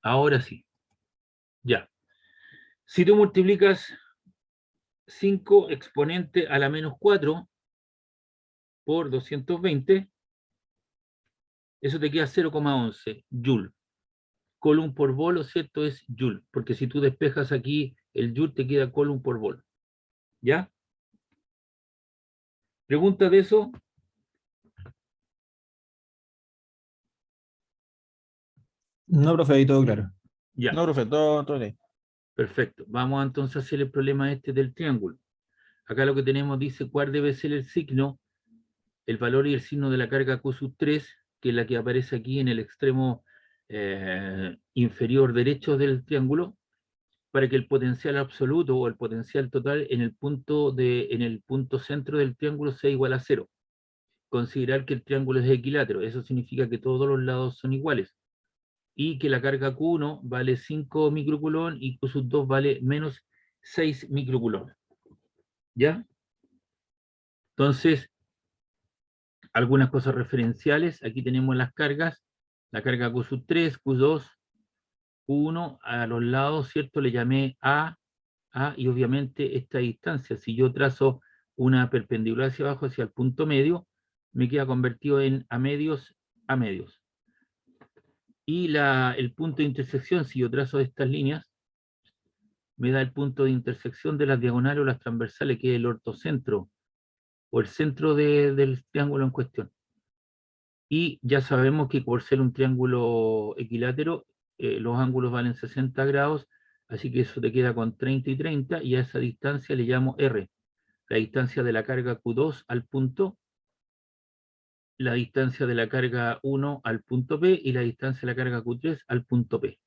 Ahora sí. Ya. Si tú multiplicas 5 exponente a la menos 4 por 220, eso te queda 0,11 joule. Coulomb por bolo, ¿cierto? Es joule, porque si tú despejas aquí el joule, te queda coulomb por bolo. ¿Ya? ¿Preguntas de eso? No, profe, ahí todo claro. Ya, No, profe, todo ahí. perfecto. Vamos entonces a hacer el problema este del triángulo. Acá lo que tenemos dice cuál debe ser el signo, el valor y el signo de la carga Q sub 3, que es la que aparece aquí en el extremo inferior derecho del triángulo, para que el potencial absoluto o el potencial total en el punto centro del triángulo sea igual a 0. Considerar que el triángulo es equilátero, eso significa que todos los lados son iguales, y que la carga Q1 vale 5 microcoulomb y Q sub 2 vale menos 6 microcoulomb. ¿Ya? Entonces, algunas cosas referenciales, aquí tenemos las cargas, la carga Q sub 3, Q2, Q1, a los lados, ¿cierto? Le llamé A, y obviamente esta distancia, si yo trazo una perpendicular hacia abajo, hacia el punto medio, me queda convertido en A medios. Y el punto de intersección, si yo trazo estas líneas, me da el punto de intersección de las diagonales o las transversales, que es el ortocentro, o el centro del triángulo en cuestión. Y ya sabemos que por ser un triángulo equilátero, los ángulos valen 60 grados, así que eso te queda con 30 y 30, y a esa distancia le llamo R, la distancia de la carga Q2 al punto, la distancia de la carga 1 al punto P, y la distancia de la carga Q3 al punto P.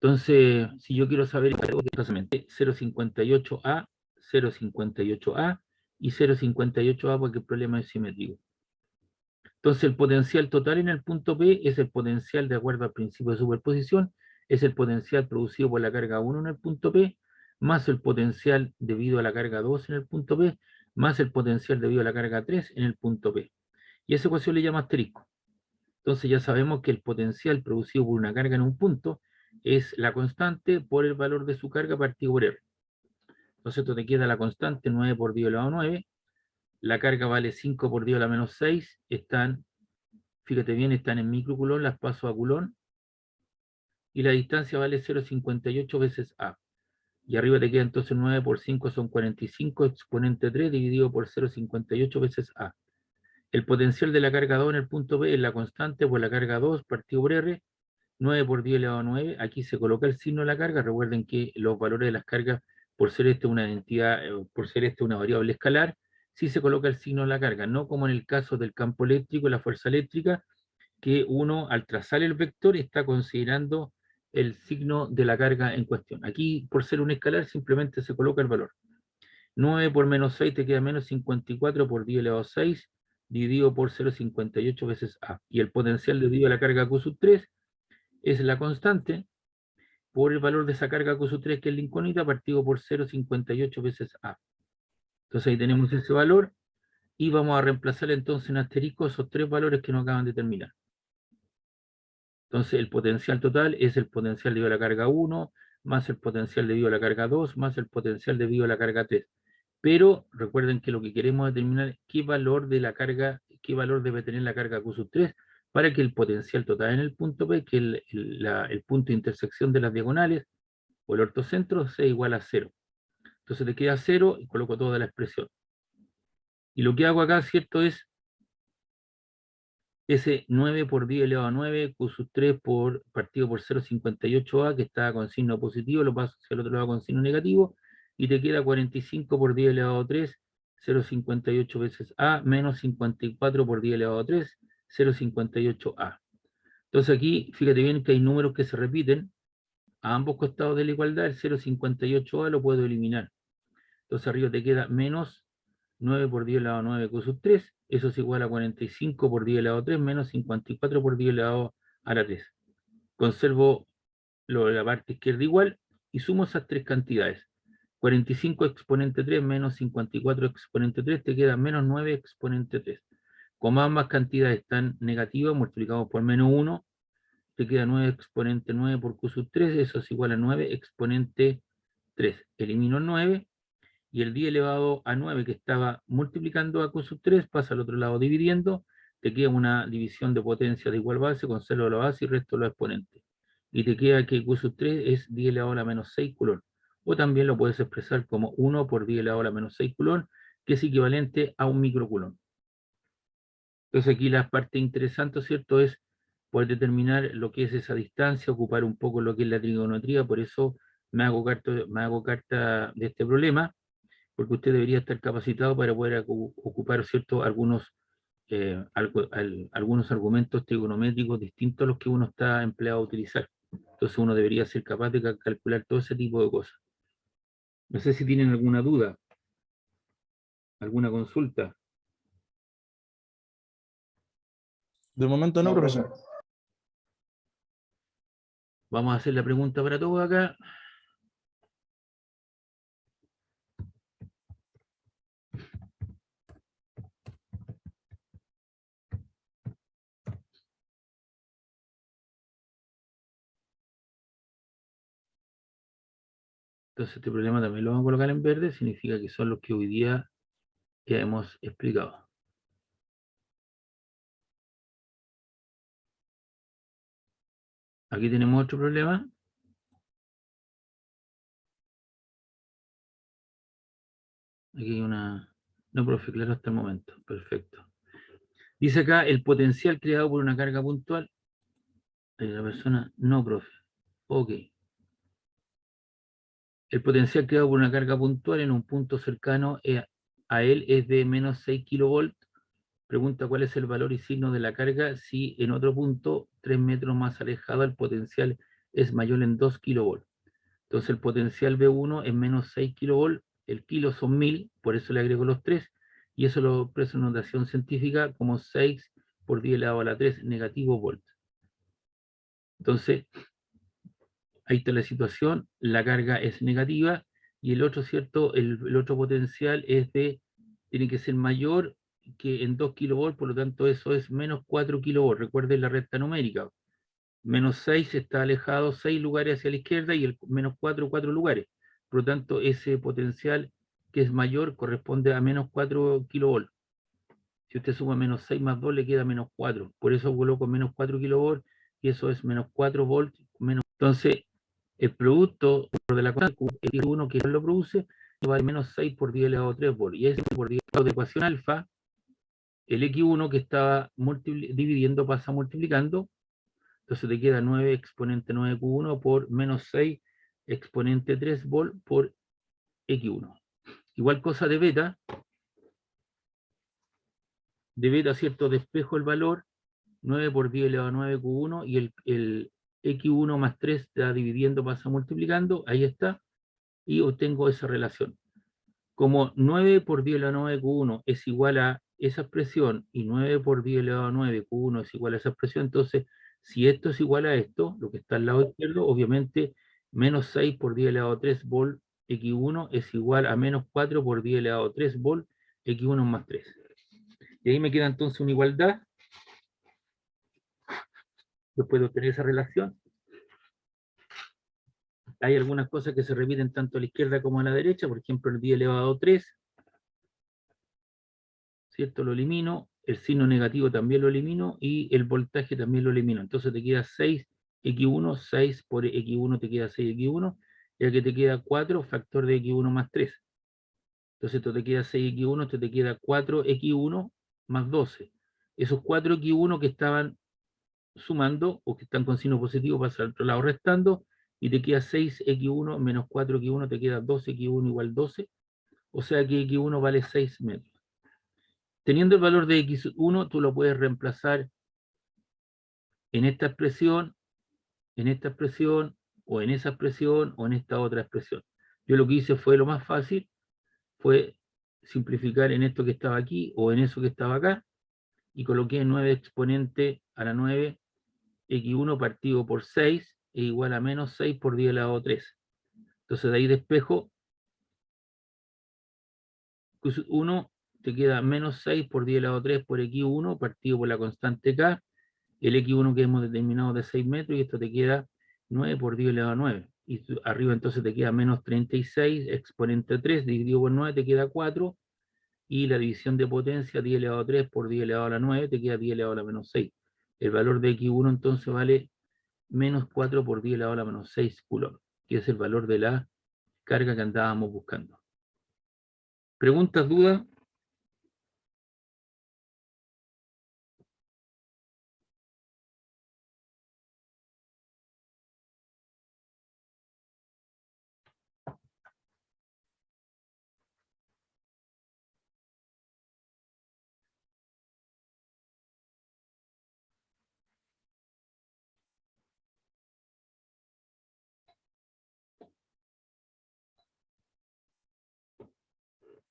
Entonces, si yo quiero saber exactamente 0,58A, 0,58A y 0,58A, porque el problema es simétrico. Entonces, el potencial total en el punto P es el potencial, de acuerdo al principio de superposición, es el potencial producido por la carga 1 en el punto P, más el potencial debido a la carga 2 en el punto P, más el potencial debido a la carga 3 en el punto P. Y esa ecuación le llama asterisco. Entonces ya sabemos que el potencial producido por una carga en un punto es la constante por el valor de su carga partido por R. Entonces esto te queda la constante 9 por 10 elevado a 9, la carga vale 5 por 10 a la menos 6, fíjate bien, están en microcoulomb, las paso a coulomb, y la distancia vale 0,58 veces A. Y arriba te queda entonces 9 por 5 son 45, exponente 3 dividido por 0,58 veces A. El potencial de la carga 2 en el punto B es la constante por la carga 2 partido por R, 9 por 10 elevado a 9, aquí se coloca el signo de la carga. Recuerden que los valores de las cargas, por ser este una entidad, por ser este una variable escalar, sí se coloca el signo de la carga, no como en el caso del campo eléctrico y la fuerza eléctrica, que uno al trazar el vector está considerando el signo de la carga en cuestión. Aquí, por ser un escalar, simplemente se coloca el valor. 9 por menos 6 te queda menos 54 por 10 elevado a 6, dividido por 0,58 veces A. Y el potencial debido a la carga Q sub 3 es la constante por el valor de esa carga Q sub 3, que es la incógnita, partido por 0,58 veces A. Entonces ahí tenemos ese valor, y vamos a reemplazar entonces en asterisco esos tres valores que nos acaban de terminar. Entonces el potencial total es el potencial debido a la carga 1, más el potencial debido a la carga 2, más el potencial debido a la carga 3. Pero recuerden que lo que queremos determinar es qué valor de la carga, qué valor debe tener la carga Q sub 3 para que el potencial total en el punto P, que es el punto de intersección de las diagonales, o el ortocentro, sea igual a 0. Entonces te queda 0 y coloco toda la expresión. Y lo que hago acá, ¿cierto? Es ese 9 por 10 elevado a 9, Q sub 3 partido por 0,58A, que está con signo positivo, lo paso hacia el otro lado con signo negativo, y te queda 45 por 10 elevado a 3, 0,58 veces A, menos 54 por 10 elevado a 3, 0,58A. Entonces aquí, fíjate bien que hay números que se repiten a ambos costados de la igualdad. El 0,58A lo puedo eliminar. Entonces arriba te queda menos 9 por 10 elevado a 9 Q sub 3, eso es igual a 45 por 10 elevado a 3 menos 54 por 10 elevado a la 3. Conservo lo de la parte izquierda igual y sumo esas tres cantidades. 45 exponente 3 menos 54 exponente 3 te queda menos 9 exponente 3. Como ambas cantidades están negativas, multiplicamos por menos 1 te queda 9 exponente 9 por Q sub 3, eso es igual a 9 exponente 3. Elimino el 9 y el 10 elevado a 9 que estaba multiplicando a Q sub 3 pasa al otro lado dividiendo, te queda una división de potencia de igual base, conservo la base y resto los exponentes. Y te queda que Q sub 3 es 10 elevado a la menos 6 culón. O también lo puedes expresar como 1 por 10 elevado a la menos 6 culón, que es equivalente a un microculón. Entonces aquí la parte interesante, ¿cierto?, es poder determinar lo que es esa distancia, ocupar un poco lo que es la trigonometría, por eso me hago carta de este problema, porque usted debería estar capacitado para poder ocupar, ¿cierto?, algunos argumentos trigonométricos distintos a los que uno está empleado a utilizar. Entonces uno debería ser capaz de calcular todo ese tipo de cosas. No sé si tienen alguna duda, alguna consulta. De momento no, profesor. Vamos a hacer la pregunta para todos acá. Entonces este problema también lo vamos a colocar en verde, significa que son los que hoy día ya hemos explicado. Aquí tenemos otro problema. Aquí hay una... No, profe, claro, hasta el momento. Perfecto. Dice acá, el potencial creado por una carga puntual. La persona, no, profe. Ok. El potencial creado por una carga puntual en un punto cercano a él es de menos 6 kilovolts. Pregunta cuál es el valor y signo de la carga si en otro punto, 3 metros más alejado, el potencial es mayor en 2 kilovolts. Entonces el potencial B1 es menos 6 kilovolts, el kilo son 1000, por eso le agrego los 3, y eso lo expreso en notación científica como 6 por 10 elevado a la 3 negativo volt. Entonces, ahí está la situación, la carga es negativa, y el otro, ¿cierto? El otro potencial tiene que ser mayor que en 2 kilovolts, por lo tanto eso es menos 4 kilovolts. Recuerden la recta numérica. Menos 6 está alejado 6 lugares hacia la izquierda y el menos 4, 4 lugares. Por lo tanto, ese potencial que es mayor corresponde a menos 4 kilovolts. Si usted suma menos 6 más 2, le queda menos 4. Por eso coloco menos 4 kilovolts y eso es menos 4 volts. Entonces, el producto de la constante Q1 que lo produce vale menos 6 por 10 elevado a 3 volts. Y ese por 10 elevado de ecuación alfa, el X1 que estaba dividiendo pasa multiplicando. Entonces te queda 9 exponente 9Q1 por menos 6 exponente 3 volt por X1. Igual cosa de beta. De beta, ¿cierto? Despejo el valor. 9 por 10 elevado a 9Q1 y el X1 más 3 está dividiendo, pasa multiplicando. Ahí está. Y obtengo esa relación. Como 9 por 10 elevado a 9Q1 es igual a esa expresión y 9 por 10 elevado a 9Q1 es igual a esa expresión, entonces si esto es igual a esto, lo que está al lado izquierdo, obviamente menos 6 por 10 elevado a 3 volt X1 es igual a menos 4 por 10 elevado a 3 volt X1 más 3. Y ahí me queda entonces una igualdad, después de obtener esa relación. Hay algunas cosas que se repiten tanto a la izquierda como a la derecha, por ejemplo el 10 elevado a 3, ¿cierto? Lo elimino, el signo negativo también lo elimino y el voltaje también lo elimino. Entonces te queda 6x1, 6 por x1 te queda 6x1, ya que te queda 4 factor de x1 más 3. Entonces esto te queda 6x1, esto te queda 4x1 más 12. Esos 4x1 que estaban sumando o que están con signo positivo pasan al otro lado restando y te queda 6x1 menos 4x1 te queda 12x1 igual 12. O sea que x1 vale 6 metros. Teniendo el valor de x1, tú lo puedes reemplazar en esta expresión, en esta expresión, o en esa expresión, o en esta otra expresión. Yo lo que hice fue lo más fácil, fue simplificar en esto que estaba aquí, o en eso que estaba acá, y coloqué 9 exponente a la 9, x1 partido por 6, es igual a menos 6 por 10 elevado a 3. Entonces de ahí despejo, 1 te queda menos 6 por 10 elevado a 3 por x1 partido por la constante k, el X1 que hemos determinado de 6 metros, y esto te queda 9 por 10 elevado a 9. Y arriba entonces te queda menos 36 exponente 3 dividido por 9 te queda 4, y la división de potencia 10 elevado a 3 por 10 elevado a la 9 te queda 10 elevado a la menos 6. El valor de X1 entonces vale menos 4 por 10 elevado a la menos 6 coulombs, que es el valor de la carga que andábamos buscando. ¿Preguntas, dudas?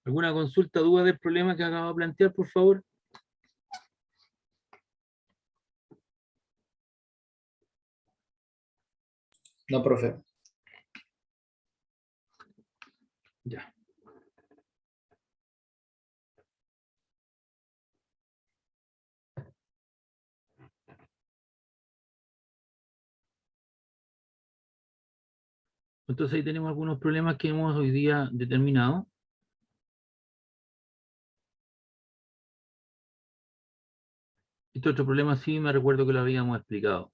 ¿Alguna consulta, duda del problema que acabo de plantear, por favor? No, profe. Ya. Entonces ahí tenemos algunos problemas que hemos hoy día determinado. Este otro problema sí me recuerdo que lo habíamos explicado.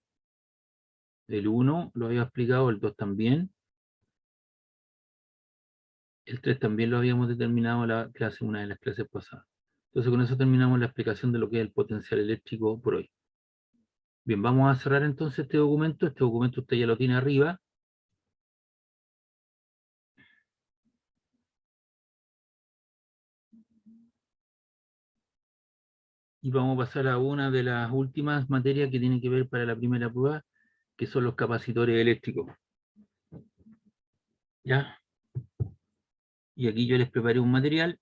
El 1 lo había explicado, el 2 también. El 3 también lo habíamos determinado en la clase, una de las clases pasadas. Entonces con eso terminamos la explicación de lo que es el potencial eléctrico por hoy. Bien, vamos a cerrar entonces este documento. Este documento usted ya lo tiene arriba. Y vamos a pasar a una de las últimas materias que tiene que ver para la primera prueba, que son los capacitores eléctricos. ¿Ya? Y aquí yo les preparé un material.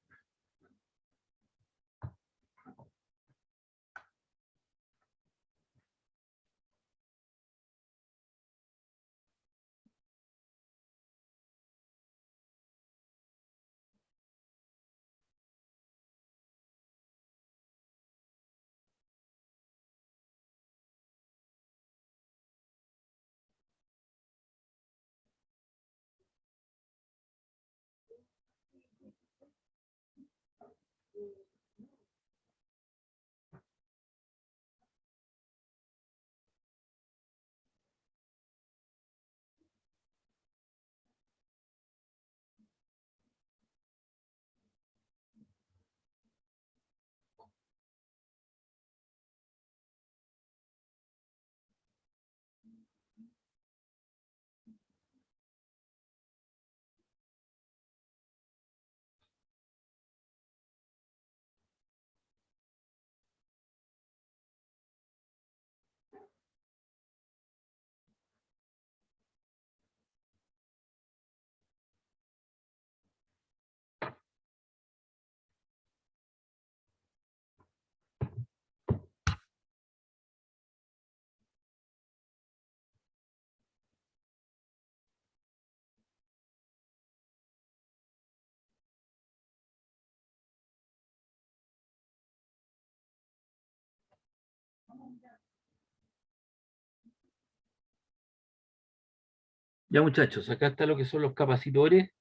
Ya muchachos, acá está lo que son los capacitores,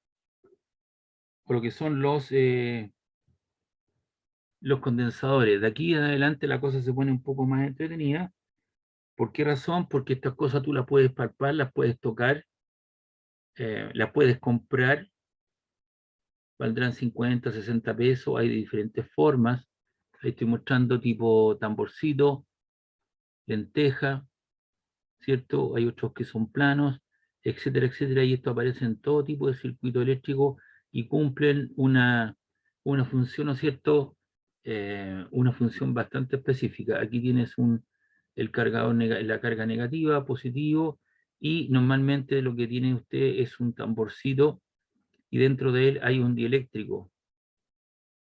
o lo que son los condensadores. De aquí en adelante la cosa se pone un poco más entretenida. ¿Por qué razón? Porque estas cosas tú las puedes palpar, las puedes tocar, las puedes comprar, valdrán 50, 60 pesos, hay de diferentes formas. Ahí estoy mostrando tipo tamborcito, lenteja, ¿cierto? Hay otros que son planos, etcétera, etcétera, y esto aparece en todo tipo de circuito eléctrico y cumplen una función, ¿no es cierto? Una función bastante específica. Aquí tienes el cargador, la carga negativa, positivo, y normalmente lo que tiene usted es un tamborcito y dentro de él hay un dieléctrico,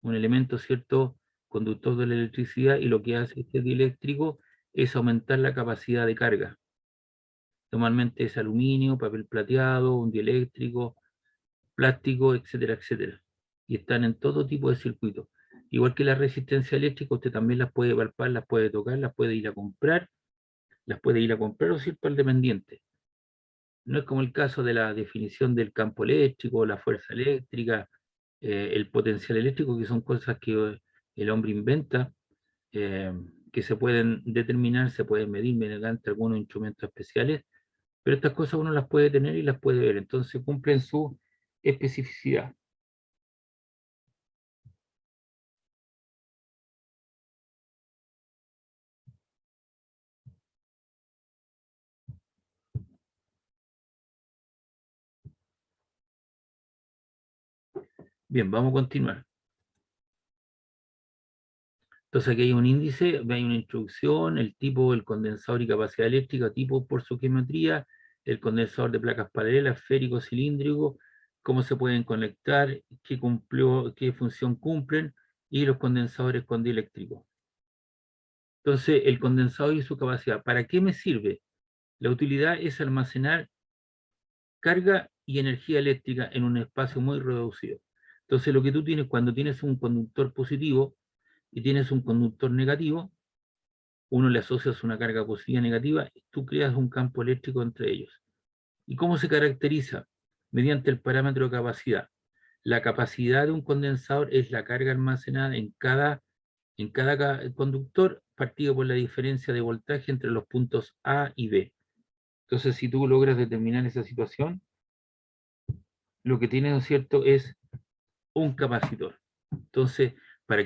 un elemento, ¿cierto?, conductor de la electricidad, y lo que hace este dieléctrico es aumentar la capacidad de carga. Normalmente es aluminio, papel plateado, un dieléctrico, plástico, etcétera, etcétera. Y están en todo tipo de circuitos. Igual que la resistencia eléctrica, usted también las puede palpar, las puede tocar, las puede ir a comprar las puede ir a comprar, ¿o cierto?, al dependiente. No es como el caso de la definición del campo eléctrico, la fuerza eléctrica, el potencial eléctrico, que son cosas que el hombre inventa, que se pueden determinar, se pueden medir mediante algunos instrumentos especiales, pero estas cosas uno las puede tener y las puede ver, entonces cumplen su especificidad. Bien, vamos a continuar. Entonces aquí hay un índice, hay una instrucción, el tipo, el condensador y capacidad eléctrica, tipo por su geometría, el condensador de placas paralelas, esférico, cilíndrico, cómo se pueden conectar, qué función cumplen, y los condensadores con dieléctrico. Entonces, el condensador y su capacidad, ¿para qué me sirve? La utilidad es almacenar carga y energía eléctrica en un espacio muy reducido. Entonces, lo que tú tienes cuando tienes un conductor positivo y tienes un conductor negativo, uno le asocias una carga positiva y negativa, y tú creas un campo eléctrico entre ellos. ¿Y cómo se caracteriza? Mediante el parámetro de capacidad. La capacidad de un condensador es la carga almacenada en cada conductor, partido por la diferencia de voltaje entre los puntos A y B. Entonces, si tú logras determinar esa situación, lo que tienes, ¿no es cierto?, es un capacitor. Entonces, ¿cuál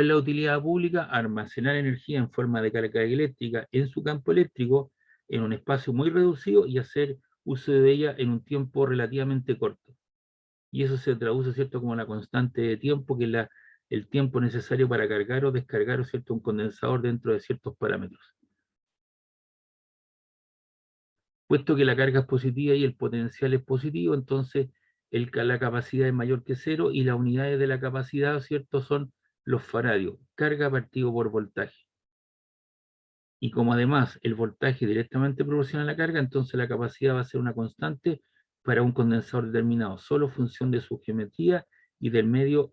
es la utilidad pública? Almacenar energía en forma de carga eléctrica en su campo eléctrico en un espacio muy reducido y hacer uso de ella en un tiempo relativamente corto. Y eso se traduce, ¿cierto?, como la constante de tiempo, que es el tiempo necesario para cargar o descargar, ¿cierto?, un condensador dentro de ciertos parámetros. Puesto que la carga es positiva y el potencial es positivo, entonces la capacidad es mayor que cero y las unidades de la capacidad, ¿cierto?, son los faradios, carga partido por voltaje. Y como además el voltaje directamente proporciona la carga, entonces la capacidad va a ser una constante para un condensador determinado, solo función de su geometría y del medio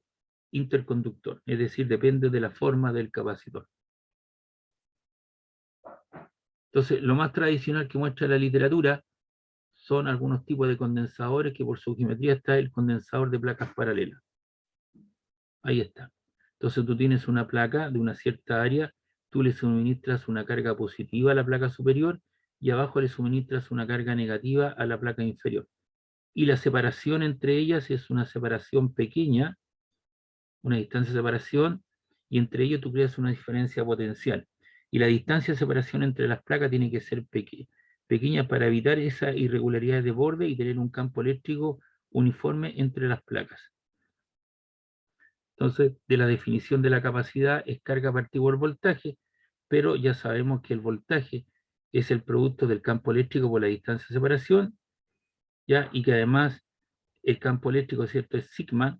interconductor, es decir, depende de la forma del capacitor. Entonces, lo más tradicional que muestra la literatura son algunos tipos de condensadores, que por su geometría está el condensador de placas paralelas. Ahí está. Entonces tú tienes una placa de una cierta área, tú le suministras una carga positiva a la placa superior y abajo le suministras una carga negativa a la placa inferior. Y la separación entre ellas es una separación pequeña, una distancia de separación, y entre ellos tú creas una diferencia potencial. Y la distancia de separación entre las placas tiene que ser pequeña para evitar esa irregularidad de borde y tener un campo eléctrico uniforme entre las placas. Entonces, de la definición de la capacidad es carga partida por voltaje, pero ya sabemos que el voltaje es el producto del campo eléctrico por la distancia de separación, ¿ya? Y que además el campo eléctrico, ¿cierto?, es sigma,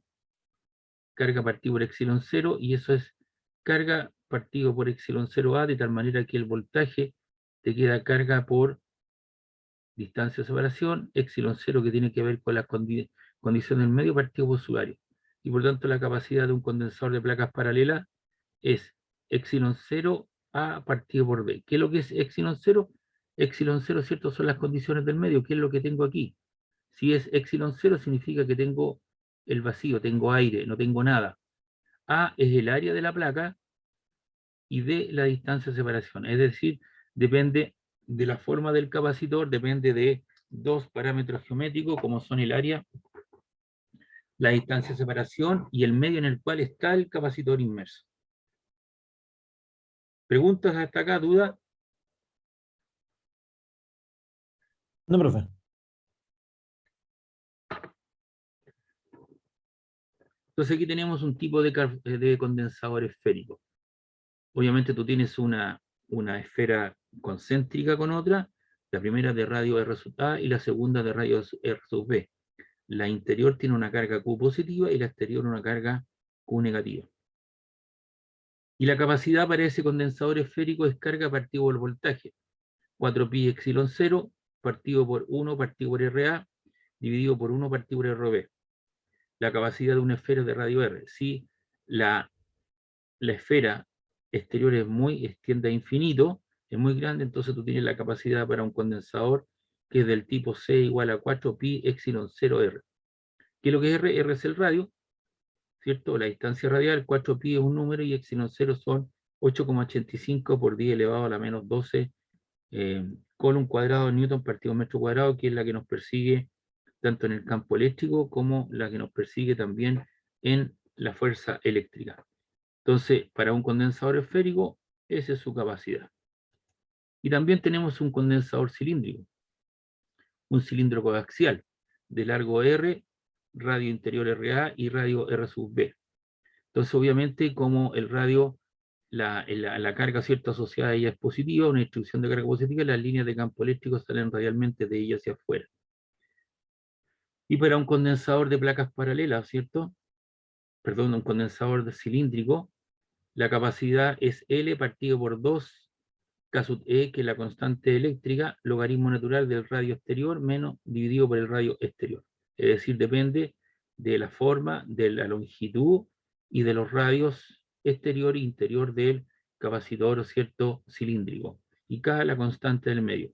carga partido por epsilon 0, y eso es carga partido por epsilon 0A, de tal manera que el voltaje te queda carga por distancia de separación, epsilon 0, que tiene que ver con las condiciones del medio partido por su área. Y por tanto la capacidad de un condensador de placas paralelas es epsilon 0 A partido por B. ¿Qué es lo que es epsilon 0? Epsilon 0, ¿cierto?, son las condiciones del medio. ¿Qué es lo que tengo aquí? Si es epsilon 0, significa que tengo el vacío, tengo aire, no tengo nada. A es el área de la placa y D la distancia de separación. Es decir, depende de la forma del capacitor, depende de dos parámetros geométricos como son el área, la distancia de separación y el medio en el cual está el capacitor inmerso. ¿Preguntas hasta acá? ¿Dudas? No, profe. Entonces aquí tenemos un tipo de condensador esférico. Obviamente tú tienes una esfera concéntrica con otra, la primera de radio R sub A y la segunda de radio R sub B. La interior tiene una carga Q positiva y la exterior una carga Q negativa. Y la capacidad para ese condensador esférico es carga partido por voltaje. 4pi epsilon 0 partido por 1 partido por RA dividido por 1 partido por RB. La capacidad de una esfera de radio R. Si la esfera exterior extiende a infinito, es muy grande, entonces tú tienes la capacidad para un condensador que es del tipo C igual a 4pi epsilon 0R. ¿Qué es lo que es R? R es el radio, ¿cierto? La distancia radial, 4pi es un número y epsilon 0 son 8,85 por 10 elevado a la menos 12 Coulomb cuadrado Newton partido metro cuadrado, que es la que nos persigue tanto en el campo eléctrico como la que nos persigue también en la fuerza eléctrica. Entonces, para un condensador esférico, esa es su capacidad. Y también tenemos un condensador cilíndrico, un cilindro coaxial de largo R, radio interior RA y radio R sub B. Entonces, obviamente, como el radio, la carga cierta asociada a ella es positiva, una distribución de carga positiva, las líneas de campo eléctrico salen radialmente de ella hacia afuera. Y para un condensador de placas paralelas, ¿cierto? Perdón, un condensador de cilíndrico, la capacidad es L partido por 2 K sub E, que es la constante eléctrica, logaritmo natural del radio exterior menos dividido por el radio exterior. Es decir, depende de la forma, de la longitud y de los radios exterior e interior del capacitor, ¿cierto?, cilíndrico. Y K la constante del medio.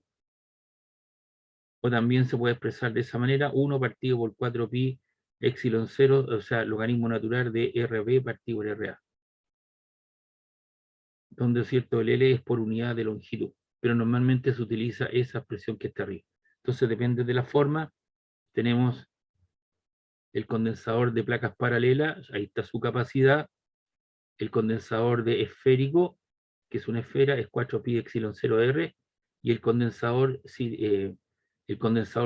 O también se puede expresar de esa manera, 1 partido por 4pi epsilon 0, o sea, logaritmo natural de RB partido por RA. Donde, ¿cierto?, el L es por unidad de longitud, pero normalmente se utiliza esa expresión que está arriba. Entonces, depende de la forma, tenemos el condensador de placas paralelas, ahí está su capacidad, el condensador de esférico, que es una esfera, es 4pi epsilon 0R, y el condensador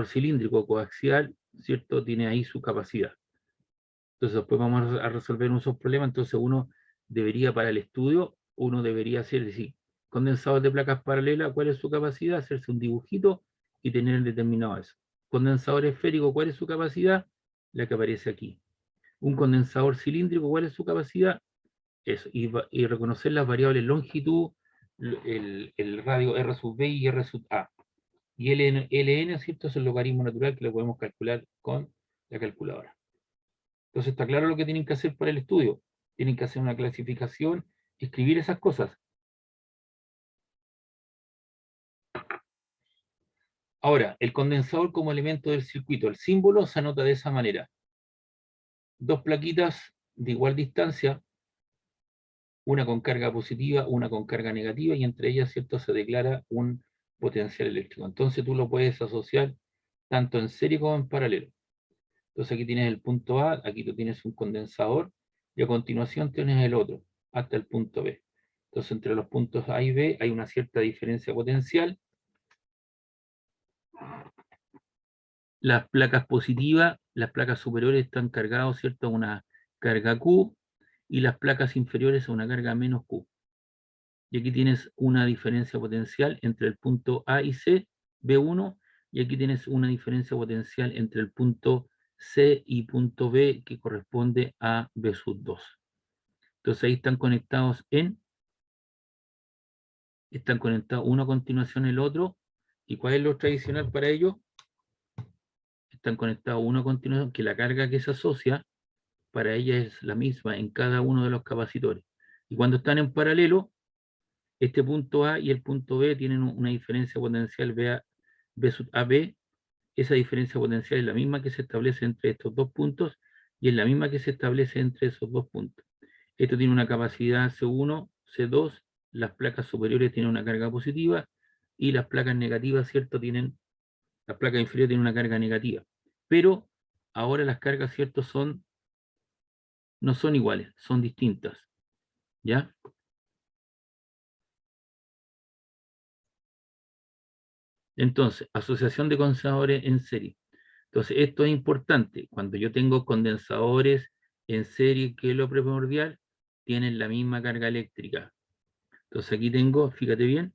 cilíndrico coaxial, ¿cierto?, tiene ahí su capacidad. Entonces, después vamos a resolver esos problemas. Entonces, uno debería, para el estudio, uno debería hacer, decir, condensador de placas paralelas, ¿cuál es su capacidad? Hacerse un dibujito y tener determinado eso. Condensador esférico, ¿cuál es su capacidad? La que aparece aquí. Un condensador cilíndrico, ¿cuál es su capacidad? Eso. Y reconocer las variables longitud, el radio R sub B y R sub A. Y LN, ¿cierto? Es el logaritmo natural que lo podemos calcular con la calculadora. Entonces está claro lo que tienen que hacer para el estudio. Tienen que hacer una clasificación, escribir esas cosas. Ahora, el condensador como elemento del circuito. El símbolo se anota de esa manera. Dos plaquitas de igual distancia, una con carga positiva, una con carga negativa, y entre ellas, ¿cierto?, se declara un potencial eléctrico. Entonces tú lo puedes asociar tanto en serie como en paralelo. Entonces aquí tienes el punto A, aquí tú tienes un condensador, y a continuación tienes el otro, hasta el punto B. Entonces entre los puntos A y B hay una cierta diferencia potencial. Las placas positivas, las placas superiores están cargadas, ¿cierto?, a una carga Q, y las placas inferiores a una carga menos Q. Y aquí tienes una diferencia potencial entre el punto A y C, B1, y aquí tienes una diferencia potencial entre el punto C y punto B, que corresponde a B sub 2. Entonces ahí están conectados uno a continuación el otro. ¿Y cuál es lo tradicional para ello? Están conectados uno a continuación, que la carga que se asocia para ella es la misma en cada uno de los capacitores. Y cuando están en paralelo, este punto A y el punto B tienen una diferencia potencial B sub AB. Esa diferencia potencial es la misma que se establece entre estos dos puntos y es la misma que se establece entre esos dos puntos. Esto tiene una capacidad C1, C2, las placas superiores tienen una carga positiva y las placas negativas, ¿cierto?, las placas inferiores tienen una carga negativa. Pero ahora las cargas, ¿cierto?, no son iguales, son distintas. ¿Ya? Entonces, asociación de condensadores en serie. Entonces, esto es importante. Cuando yo tengo condensadores en serie, que es lo primordial, tienen la misma carga eléctrica. Entonces, aquí tengo, fíjate bien,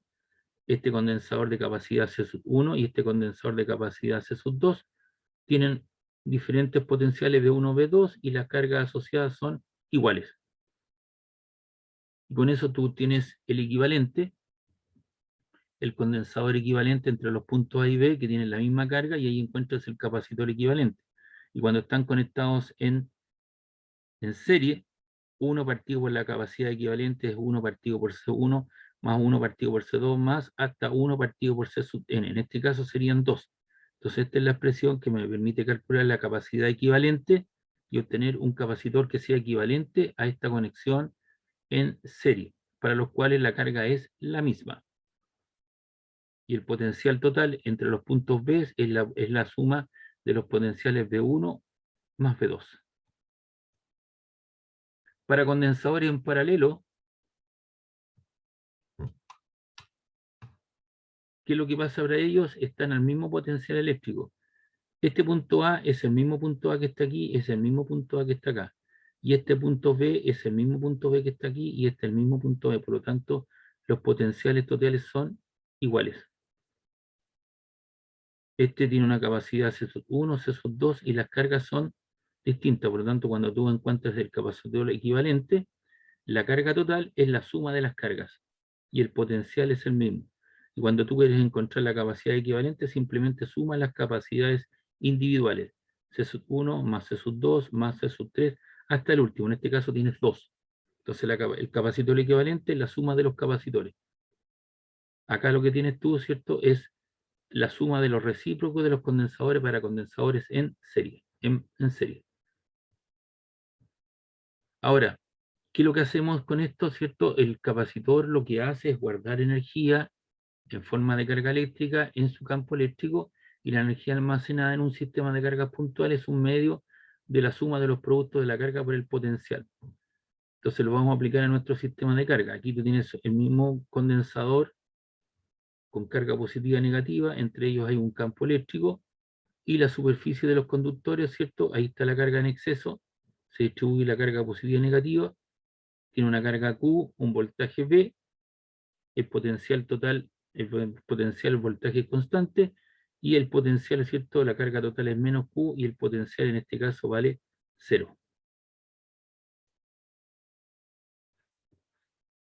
este condensador de capacidad C1 y este condensador de capacidad C2 tienen diferentes potenciales B1, B2 y las cargas asociadas son iguales. Y con eso tú tienes el equivalente, el condensador equivalente entre los puntos A y B, que tienen la misma carga, y ahí encuentras el capacitor equivalente. Y cuando están conectados en serie, 1 partido por la capacidad equivalente es 1 partido por C1 más 1 partido por C2 más hasta 1 partido por C sub n. En este caso serían 2. Entonces esta es la expresión que me permite calcular la capacidad equivalente y obtener un capacitor que sea equivalente a esta conexión en serie, para los cuales la carga es la misma. Y el potencial total entre los puntos B es la suma de los potenciales B1 más B2. Para condensadores en paralelo, ¿qué es lo que pasa para ellos? Están al mismo potencial eléctrico. Este punto A es el mismo punto A que está aquí, es el mismo punto A que está acá. Y este punto B es el mismo punto B que está aquí y este es el mismo punto B. Por lo tanto, los potenciales totales son iguales. Este tiene una capacidad C1, C2 y las cargas son distintas. Por lo tanto, cuando tú encuentras el capacitor equivalente, la carga total es la suma de las cargas y el potencial es el mismo. Y cuando tú quieres encontrar la capacidad equivalente, simplemente sumas las capacidades individuales. C1 más C2 más C3 hasta el último. En este caso tienes 2. Entonces el capacitor equivalente es la suma de los capacitores. Acá lo que tienes tú, ¿cierto? Es la suma de los recíprocos de los condensadores para condensadores en serie. En serie. Ahora, ¿qué es lo que hacemos con esto? ¿Cierto? El capacitor lo que hace es guardar energía en forma de carga eléctrica en su campo eléctrico y la energía almacenada en un sistema de cargas puntual es un medio de la suma de los productos de la carga por el potencial. Entonces lo vamos a aplicar a nuestro sistema de carga. Aquí tú tienes el mismo condensador con carga positiva y negativa, entre ellos hay un campo eléctrico y la superficie de los conductores, ¿cierto? Ahí está la carga en exceso, se distribuye la carga positiva y negativa, tiene una carga Q, un voltaje V, el potencial total, el potencial voltaje constante, y el potencial, ¿cierto? La carga total es menos Q y el potencial en este caso vale 0.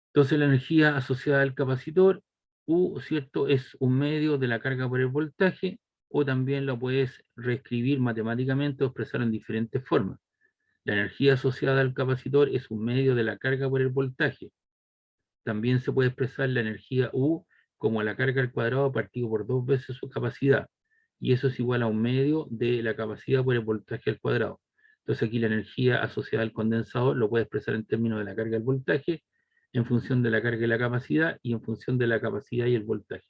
Entonces la energía asociada al capacitor, U, ¿cierto? Es un medio de la carga por el voltaje, o también lo puedes reescribir matemáticamente o expresar en diferentes formas. La energía asociada al capacitor es un medio de la carga por el voltaje. También se puede expresar la energía U como la carga al cuadrado partido por 2 veces su capacidad. Y eso es igual a un medio de la capacidad por el voltaje al cuadrado. Entonces aquí la energía asociada al condensador lo puede expresar en términos de la carga y el voltaje, en función de la carga y la capacidad, y en función de la capacidad y el voltaje.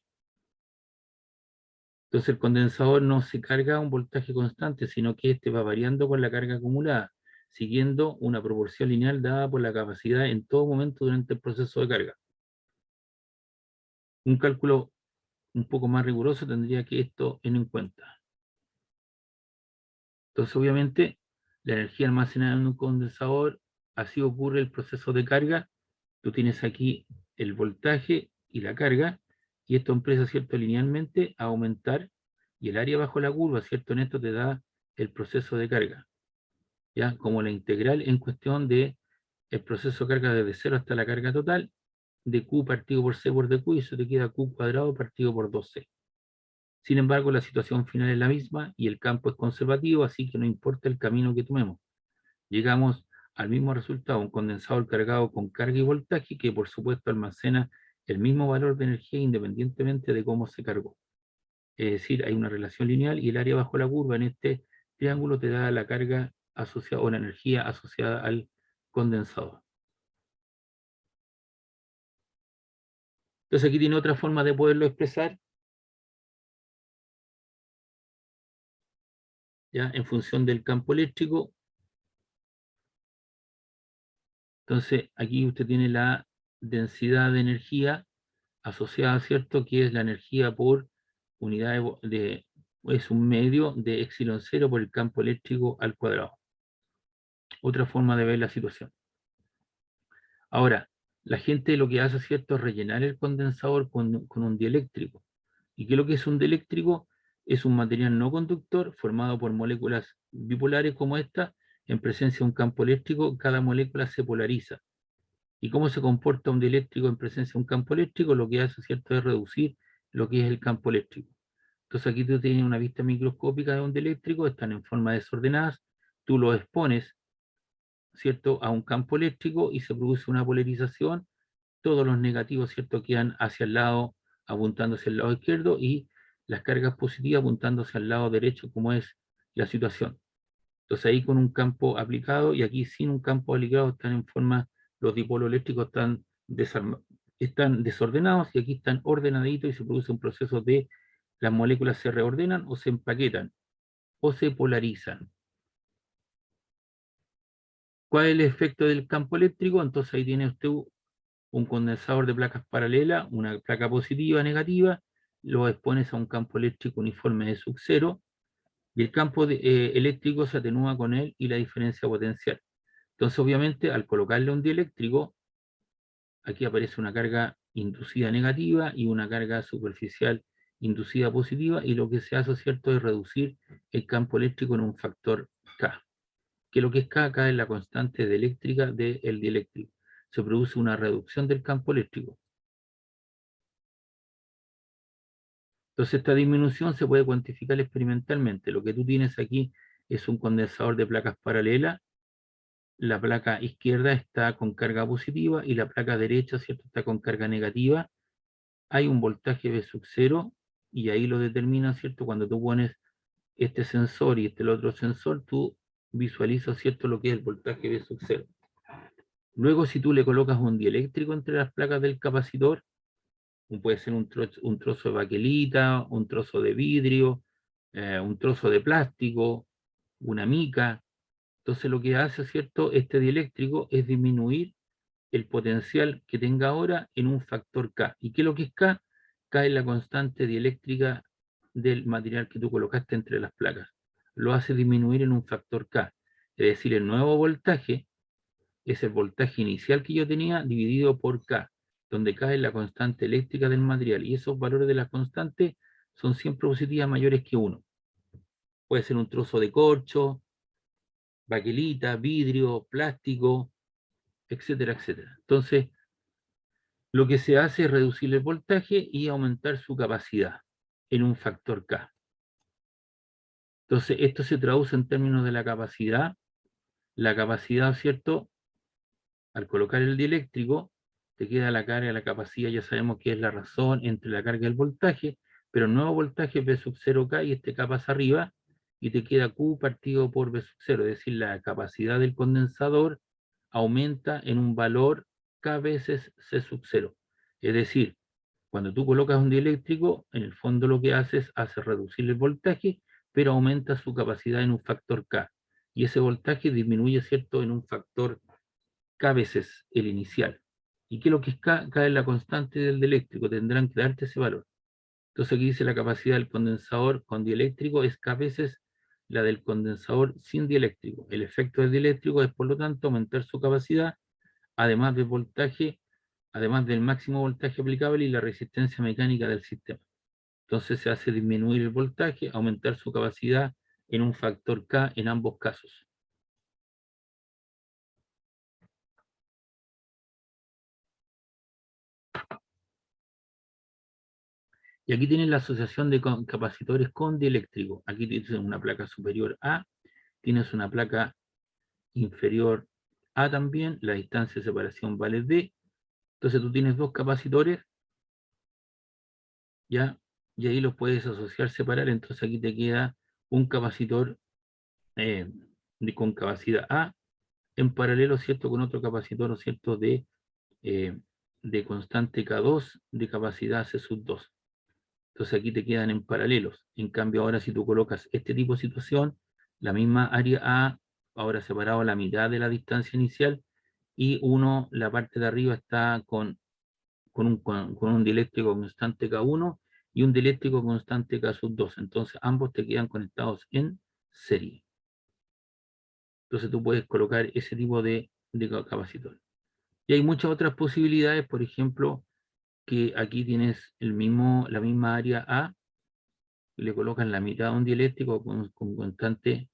Entonces el condensador no se carga a un voltaje constante, sino que este va variando con la carga acumulada, siguiendo una proporción lineal dada por la capacidad en todo momento durante el proceso de carga. Un cálculo un poco más riguroso tendría que esto en cuenta. Entonces, obviamente, la energía almacenada en un condensador, así ocurre el proceso de carga. Tú tienes aquí el voltaje y la carga, y esto empieza, ¿cierto?, linealmente a aumentar, y el área bajo la curva, ¿cierto?, en esto te da el proceso de carga, ¿ya? Como la integral en cuestión de el proceso de carga desde 0 hasta la carga total, de Q partido por C por dQ, y eso te queda Q cuadrado partido por 2C. Sin embargo, la situación final es la misma y el campo es conservativo, así que no importa el camino que tomemos. Llegamos al mismo resultado, un condensador cargado con carga y voltaje que por supuesto almacena el mismo valor de energía independientemente de cómo se cargó. Es decir, hay una relación lineal y el área bajo la curva en este triángulo te da la carga asociada o la energía asociada al condensador. Entonces aquí tiene otra forma de poderlo expresar, ya en función del campo eléctrico. Entonces aquí usted tiene la densidad de energía asociada, ¿cierto? Que es la energía por unidad es un medio de epsilon 0 por el campo eléctrico al cuadrado. Otra forma de ver la situación. Ahora, la gente lo que hace, ¿cierto?, es rellenar el condensador con un dieléctrico. ¿Y qué es lo que es un dieléctrico? Es un material no conductor formado por moléculas bipolares como esta. En presencia de un campo eléctrico, cada molécula se polariza. ¿Y cómo se comporta un dieléctrico en presencia de un campo eléctrico? Lo que hace, ¿cierto?, es reducir lo que es el campo eléctrico. Entonces aquí tú tienes una vista microscópica de un dieléctrico, están en forma desordenadas, tú lo expones ¿cierto?, a un campo eléctrico y se produce una polarización. Todos los negativos, ¿cierto?, quedan hacia el lado, apuntando hacia el lado izquierdo, y las cargas positivas apuntando hacia el lado derecho, como es la situación. Entonces ahí con un campo aplicado, y aquí sin un campo aplicado, están en forma, los dipolos eléctricos están desordenados, y aquí están ordenaditos, y se produce un proceso de las moléculas se reordenan o se empaquetan o se polarizan. ¿Cuál es el efecto del campo eléctrico? Entonces ahí tiene usted un condensador de placas paralelas, una placa positiva, negativa, lo expones a un campo eléctrico uniforme de sub-0, y el campo eléctrico se atenúa con él y la diferencia potencial. Entonces, obviamente, al colocarle un dieléctrico, aquí aparece una carga inducida negativa y una carga superficial inducida positiva, y lo que se hace, ¿cierto?, es reducir el campo eléctrico en un factor K. Que lo que es K acá es la constante de eléctrica del dieléctrico. Se produce una reducción del campo eléctrico. Entonces esta disminución se puede cuantificar experimentalmente. Lo que tú tienes aquí es un condensador de placas paralelas. La placa izquierda está con carga positiva y la placa derecha, ¿cierto?, está con carga negativa. Hay un voltaje V sub 0 y ahí lo determina, ¿cierto? Cuando tú pones este sensor y el otro sensor, tú visualizas, ¿cierto?, lo que es el voltaje V sub 0. Luego, si tú le colocas un dieléctrico entre las placas del capacitor, puede ser un trozo de baquelita, un trozo de vidrio, un trozo de plástico, una mica. Entonces lo que hace, ¿cierto?, este dieléctrico es disminuir el potencial que tenga ahora en un factor K. ¿Y qué es lo que es K? K es la constante dieléctrica del material que tú colocaste entre las placas. Lo hace disminuir en un factor K. Es decir, el nuevo voltaje es el voltaje inicial que yo tenía dividido por K, donde K es la constante eléctrica del material, y esos valores de las constantes son siempre positivas mayores que 1. Puede ser un trozo de corcho, baquelita, vidrio, plástico, etcétera, etcétera. Entonces, lo que se hace es reducir el voltaje y aumentar su capacidad en un factor K. Entonces, esto se traduce en términos de la capacidad. La capacidad, ¿cierto?, al colocar el dieléctrico, te queda la carga, la capacidad, ya sabemos que es la razón entre la carga y el voltaje, pero el nuevo voltaje es V sub 0K y este K pasa arriba, y te queda Q partido por V sub 0, es decir, la capacidad del condensador aumenta en un valor K veces C sub 0. Es decir, cuando tú colocas un dieléctrico, en el fondo lo que haces hace reducir el voltaje, pero aumenta su capacidad en un factor K. Y ese voltaje disminuye, ¿cierto?, en un factor K veces el inicial. ¿Y qué es lo que es K? K es la constante del dieléctrico, tendrán que darte ese valor. Entonces aquí dice la capacidad del condensador con dieléctrico es K veces la del condensador sin dieléctrico. El efecto del dieléctrico es, por lo tanto, aumentar su capacidad, además del voltaje, además del máximo voltaje aplicable y la resistencia mecánica del sistema. Entonces se hace disminuir el voltaje, aumentar su capacidad en un factor K en ambos casos. Y aquí tienen la asociación de capacitores con dieléctrico. Aquí tienes una placa superior A, tienes una placa inferior A también, la distancia de separación vale D. Entonces tú tienes dos capacitores, ¿ya? Y ahí los puedes asociar, separar. Entonces aquí te queda un capacitor con capacidad A en paralelo, ¿cierto?, con otro capacitor, ¿cierto?, de constante K2 de capacidad C sub 2. Entonces aquí te quedan en paralelos. En cambio, ahora si tú colocas este tipo de situación, la misma área A, ahora separado a la mitad de la distancia inicial, y la parte de arriba está con un dieléctrico constante K1 y un dieléctrico constante K sub 2. Entonces ambos te quedan conectados en serie. Entonces tú puedes colocar ese tipo de capacitor. Y hay muchas otras posibilidades, por ejemplo, que aquí tienes la misma área A, y le colocan la mitad de un dieléctrico con constante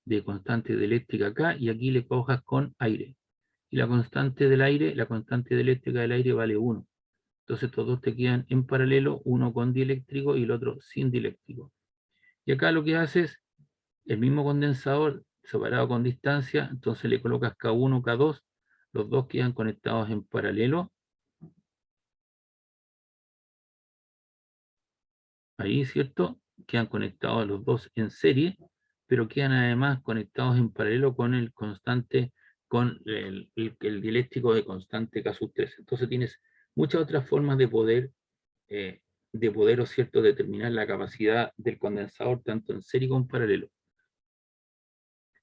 dieléctrica acá, y aquí le cojas con aire. Y la constante dieléctrica del aire vale 1. Entonces todos te quedan en paralelo, uno con dieléctrico y el otro sin dieléctrico. Y acá lo que haces, el mismo condensador separado con distancia, entonces le colocas K1, K2, los dos quedan conectados en paralelo. Ahí, ¿cierto? Quedan conectados los dos en serie, pero quedan además conectados en paralelo con el constante, con el dieléctrico de constante K sub 3. Entonces tienes muchas otras formas de poder, ¿o cierto?, determinar la capacidad del condensador tanto en serie como en paralelo.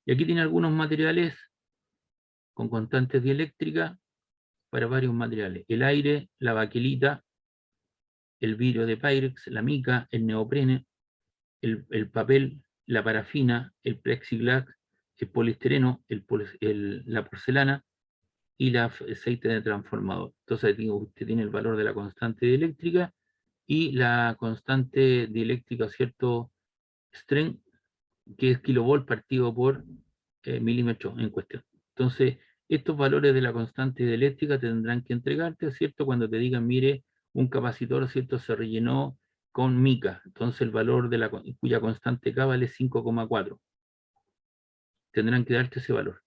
Y aquí tiene algunos materiales con constantes dieléctricas para varios materiales. El aire, la baquelita, el vidrio de Pyrex, la mica, el neoprene, el papel, la parafina, el plexiglas, el poliestireno, la porcelana y el aceite de transformador. Entonces usted tiene el valor de la constante dieléctrica y la constante dieléctrica, ¿cierto? Strength, que es kilovolt partido por milímetro en cuestión. Entonces, estos valores de la constante dieléctrica tendrán que entregarte, ¿cierto? Cuando te digan, mire, un capacitor, ¿cierto?, se rellenó con mica. Entonces, el valor de cuya constante K vale 5,4. Tendrán que darte ese valor.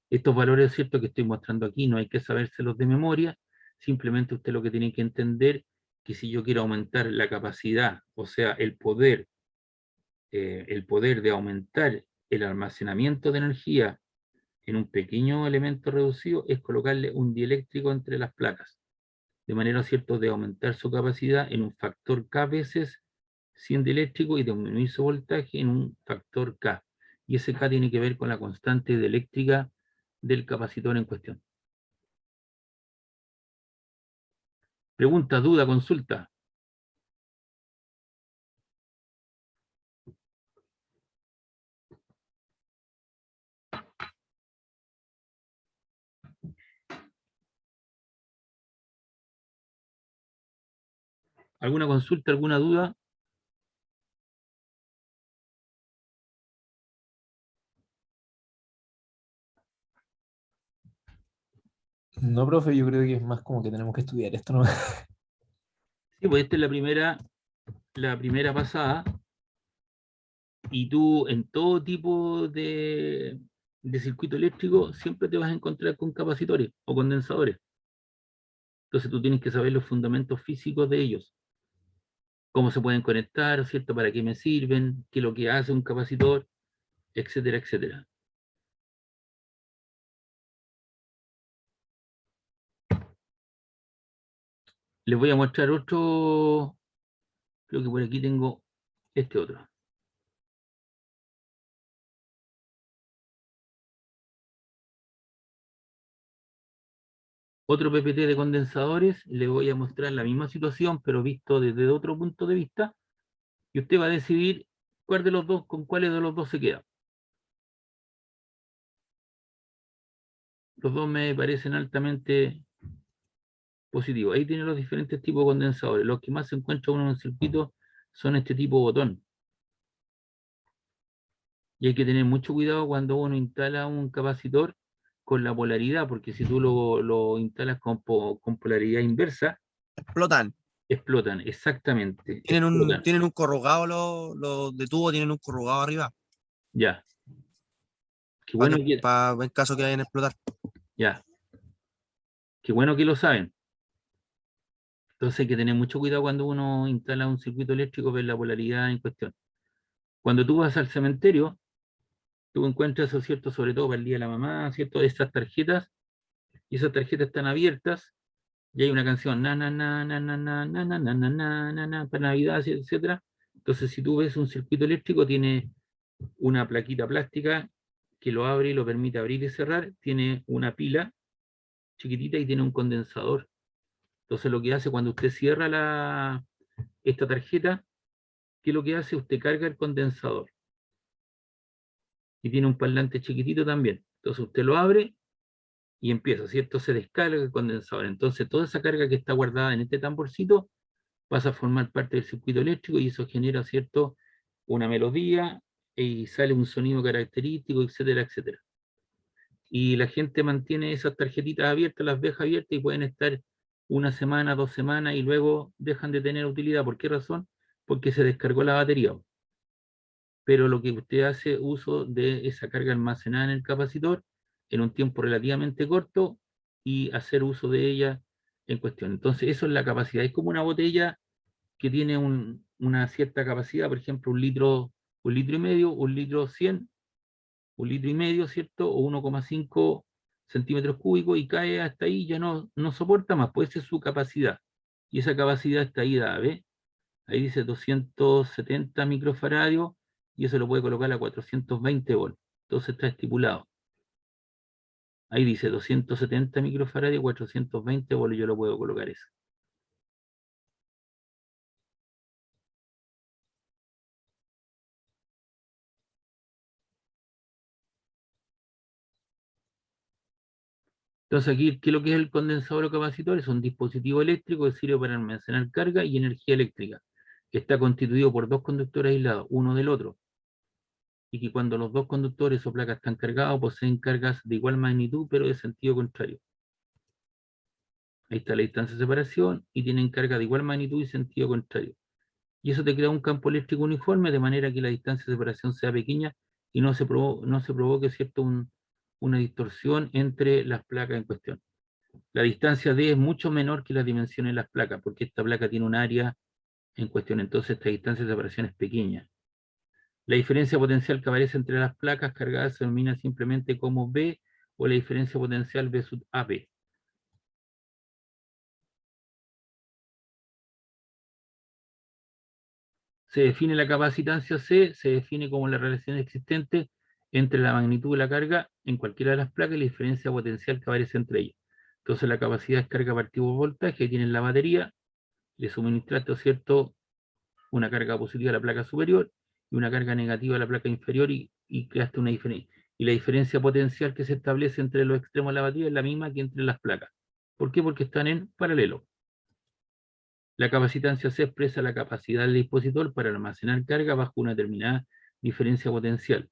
Estos valores, ¿cierto?, que estoy mostrando aquí, no hay que sabérselos de memoria. Simplemente usted lo que tiene que entender que si yo quiero aumentar la capacidad, o sea, el poder de aumentar el almacenamiento de energía en un pequeño elemento reducido, es colocarle un dieléctrico entre las placas, de manera, ¿cierto?, de aumentar su capacidad en un factor K veces 100 dieléctrico y disminuir su voltaje en un factor K. Y ese K tiene que ver con la constante dieléctrica del capacitor en cuestión. Pregunta, duda, consulta. ¿Alguna consulta, alguna duda? No, profe, yo creo que es más como que tenemos que estudiar esto, ¿no? Sí, pues esta es la primera pasada, y tú en todo tipo de circuito eléctrico siempre te vas a encontrar con capacitores o condensadores. Entonces tú tienes que saber los fundamentos físicos de ellos, cómo se pueden conectar, ¿cierto? ¿Para qué me sirven? ¿Qué es lo que hace un capacitor? Etcétera, etcétera. Les voy a mostrar otro, creo que por aquí tengo este otro. Otro PPT de condensadores, les voy a mostrar la misma situación, pero visto desde otro punto de vista, y usted va a decidir cuál de los dos, con cuáles de los dos se queda. Los dos me parecen altamente positivos. Ahí tiene los diferentes tipos de condensadores. Los que más se encuentra uno en el circuito son este tipo botón. Y hay que tener mucho cuidado cuando uno instala un capacitor con la polaridad, porque si tú lo instalas con polaridad inversa, Explotan. explotan, exactamente, explotan. Tienen un corrugado los de tubo, tienen un corrugado arriba. Ya. Qué bueno que, En caso que vayan a explotar. ya. Qué bueno que lo saben. Entonces hay que tener mucho cuidado cuando uno instala un circuito eléctrico, ver la polaridad en cuestión. Cuando tú vas al cementerio, tú encuentras eso, ¿cierto? Sobre todo para el Día de la Mamá, ¿cierto? Esas tarjetas, y esas tarjetas están abiertas, y hay una canción, na, na, na, na, na, na, na, na, na, na, na, na, na, para Navidad, etcétera. Entonces, si tú ves un circuito eléctrico, tiene una plaquita plástica que lo abre y lo permite abrir y cerrar, tiene una pila chiquitita y tiene un condensador. Entonces, lo que hace cuando usted cierra esta tarjeta, ¿qué es lo que hace? Usted carga el condensador. Y tiene un parlante chiquitito también. Entonces, usted lo abre y empieza, ¿cierto? Se descarga el condensador. Entonces, toda esa carga que está guardada en este tamborcito pasa a formar parte del circuito eléctrico y eso genera, ¿cierto?, una melodía y sale un sonido característico, etcétera, etcétera. Y la gente mantiene esas tarjetitas abiertas, las deja abiertas y pueden estar una semana, 2 semanas y luego dejan de tener utilidad. ¿Por qué razón? Porque se descargó la batería. pero lo que usted hace uso de esa carga almacenada en el capacitor en un tiempo relativamente corto y hacer uso de ella en cuestión. Entonces, eso es la capacidad. Es como una botella que tiene una cierta capacidad, por ejemplo, un litro y medio, un litro 100, un litro y medio, ¿cierto? O 1,5 centímetros cúbicos y cae hasta ahí, ya no soporta más, pues esa es su capacidad. Y esa capacidad está ahí dada, ¿ve? Ahí dice 270 microfaradios y eso lo puede colocar a 420 volts. Entonces está estipulado. Ahí dice 270 microfaradios, 420 volts, yo lo puedo colocar eso. Entonces aquí, ¿qué es lo que es el condensador o capacitor? Es un dispositivo eléctrico que sirve para almacenar carga y energía eléctrica, que está constituido por dos conductores aislados, uno del otro, y que cuando los dos conductores o placas están cargados, poseen cargas de igual magnitud, pero de sentido contrario. Ahí está la distancia de separación, y tienen carga de igual magnitud y sentido contrario. Y eso te crea un campo eléctrico uniforme, de manera que la distancia de separación sea pequeña y no se provoque, ¿cierto?, una distorsión entre las placas en cuestión. La distancia D es mucho menor que las dimensiones de las placas, porque esta placa tiene un área en cuestión, entonces esta distancia de separación es pequeña. La diferencia potencial que aparece entre las placas cargadas se denomina simplemente como B, o la diferencia potencial B sub AB. Se define la capacitancia C, se define como la relación existente entre la magnitud de la carga en cualquiera de las placas y la diferencia potencial que aparece entre ellas. Entonces la capacidad es carga partido por voltaje que tiene en la batería, le suministraste, ¿cierto?, una carga positiva a la placa superior y una carga negativa a la placa inferior y creaste una diferencia. Y la diferencia potencial que se establece entre los extremos de la batería es la misma que entre las placas. ¿Por qué? Porque están en paralelo. La capacitancia C expresa la capacidad del dispositor para almacenar carga bajo una determinada diferencia potencial.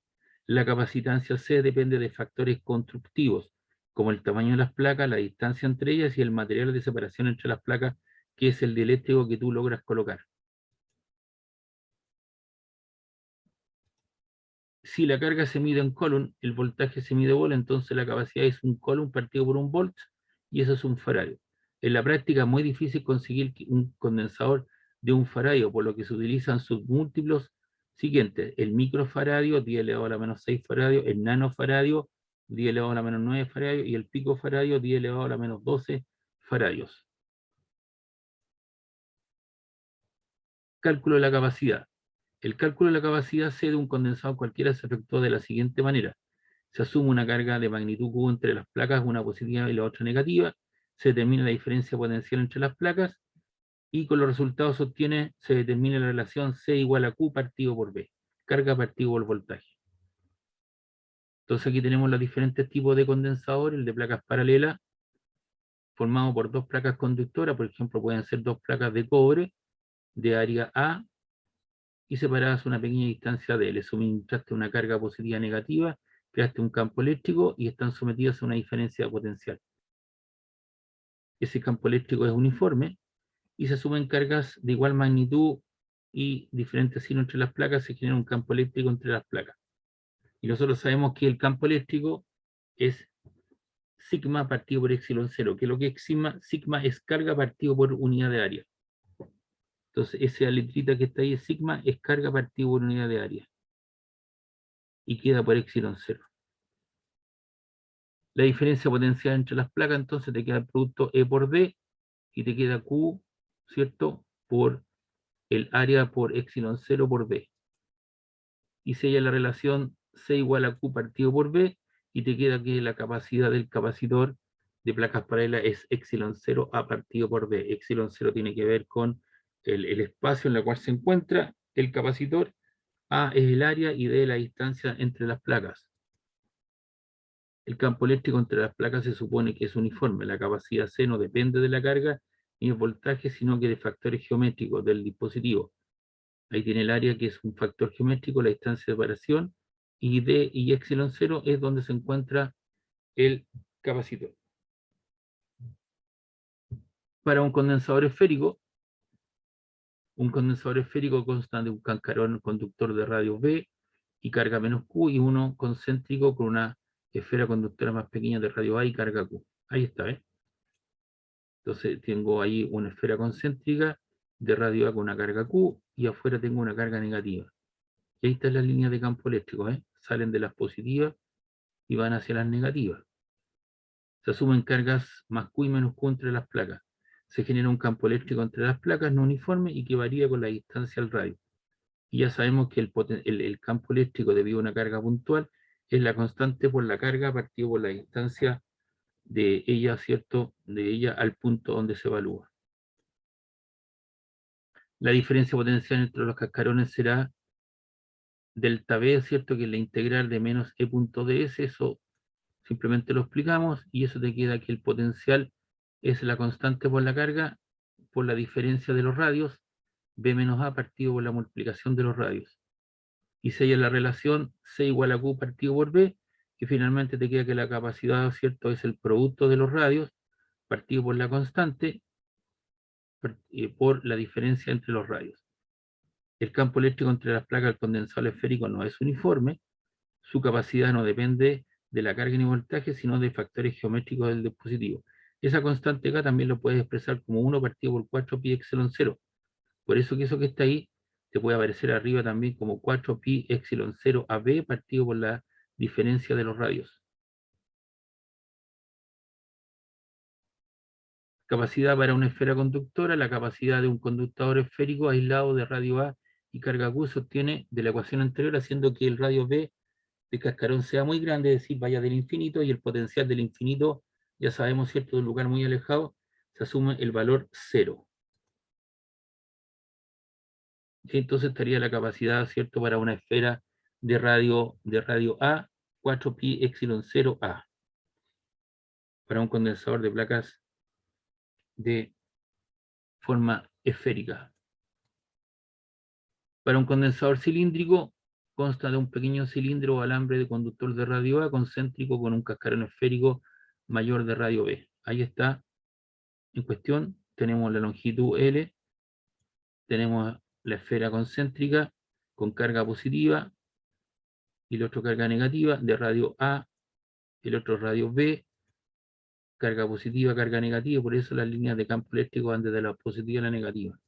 La capacitancia C depende de factores constructivos, como el tamaño de las placas, la distancia entre ellas y el material de separación entre las placas, que es el dieléctrico que tú logras colocar. Si la carga se mide en coulomb, el voltaje se mide volt, entonces la capacidad es un coulomb partido por un volt, y eso es un faradio. En la práctica es muy difícil conseguir un condensador de un faradio, por lo que se utilizan sus múltiplos siguientes: el microfaradio, 10 elevado a la menos 6 faradio, el nanofaradio, 10 elevado a la menos 9 faradio, y el picofaradio, 10 elevado a la menos 12 faradios. Cálculo de la capacidad. El cálculo de la capacidad C de un condensador cualquiera se efectúa de la siguiente manera: se asume una carga de magnitud Q entre las placas, una positiva y la otra negativa, se determina la diferencia potencial entre las placas, y con los resultados se determina la relación C igual a Q partido por B, carga partido por voltaje. Entonces aquí tenemos los diferentes tipos de condensador: el de placas paralelas, formado por dos placas conductoras, por ejemplo, pueden ser dos placas de cobre de área A, y separadas una pequeña distancia D. Le suministraste una carga positiva negativa, creaste un campo eléctrico y están sometidas a una diferencia potencial. Ese campo eléctrico es uniforme y se asumen cargas de igual magnitud y diferentes signos entre las placas, se genera un campo eléctrico entre las placas. Y nosotros sabemos que el campo eléctrico es sigma partido por epsilon cero, que lo que es sigma es carga partido por unidad de área. Entonces esa letrita que está ahí es sigma, es carga partido por unidad de área, y queda por epsilon cero. La diferencia potencial entre las placas, entonces te queda el producto E por D, y te queda Q, ¿cierto?, por el área por epsilon 0 por B. Y sella la relación C igual a Q partido por B, y te queda que la capacidad del capacitor de placas paralelas es epsilon 0 A partido por B. Epsilon 0 tiene que ver con el espacio en el cual se encuentra el capacitor, A es el área y D la distancia entre las placas. El campo eléctrico entre las placas se supone que es uniforme. La capacidad C no depende de la carga ni el voltaje, sino que de factores geométricos del dispositivo. Ahí tiene el área, que es un factor geométrico, la distancia de separación, y D y epsilon 0 es donde se encuentra el capacitor. Para un condensador esférico consta de un cascarón conductor de radio B, y carga menos Q, y uno concéntrico con una esfera conductora más pequeña de radio A y carga Q. Ahí está, ¿eh? Entonces tengo ahí una esfera concéntrica de radio A con una carga Q, y afuera tengo una carga negativa. Y ahí están las líneas de campo eléctrico, ¿eh? Salen de las positivas y van hacia las negativas. Se asumen cargas más Q y menos Q entre las placas. Se genera un campo eléctrico entre las placas no uniforme y que varía con la distancia al radio. Y ya sabemos que el campo eléctrico debido a una carga puntual es la constante por la carga partido por la distancia de ella, ¿cierto? De ella al punto donde se evalúa. La diferencia potencial entre los cascarones será delta B, ¿cierto? Que es la integral de menos E punto ds, eso simplemente lo explicamos, y eso te queda que el potencial es la constante por la carga, por la diferencia de los radios, B menos A partido por la multiplicación de los radios. Y se halla la relación C igual a Q partido por B, y finalmente te queda que la capacidad, ¿cierto?, es el producto de los radios, partido por la constante, por la diferencia entre los radios. El campo eléctrico entre las placas del condensador esférico no es uniforme, su capacidad no depende de la carga ni voltaje, sino de factores geométricos del dispositivo. Esa constante acá también lo puedes expresar como 1 partido por 4 pi epsilon 0. Por eso que eso que está ahí te puede aparecer arriba también como 4 pi epsilon 0 AB partido por la diferencia de los radios. Capacidad para una esfera conductora. La capacidad de un conductor esférico aislado de radio A y carga Q se obtiene de la ecuación anterior, haciendo que el radio B de cascarón sea muy grande, es decir, vaya del infinito, y el potencial del infinito, ya sabemos, ¿cierto?, de un lugar muy alejado, se asume el valor 0. Entonces estaría la capacidad, ¿cierto?, para una esfera de radio A, 4 pi epsilon 0 A, para un condensador de placas de forma esférica. Para un condensador cilíndrico, consta de un pequeño cilindro o alambre de conductor de radio A concéntrico con un cascarón esférico mayor de radio B. Ahí está en cuestión. Tenemos la longitud L, tenemos la esfera concéntrica con carga positiva y el otro carga negativa de radio A, el otro radio B, carga positiva, carga negativa, por eso las líneas de campo eléctrico van desde la positiva a la negativa.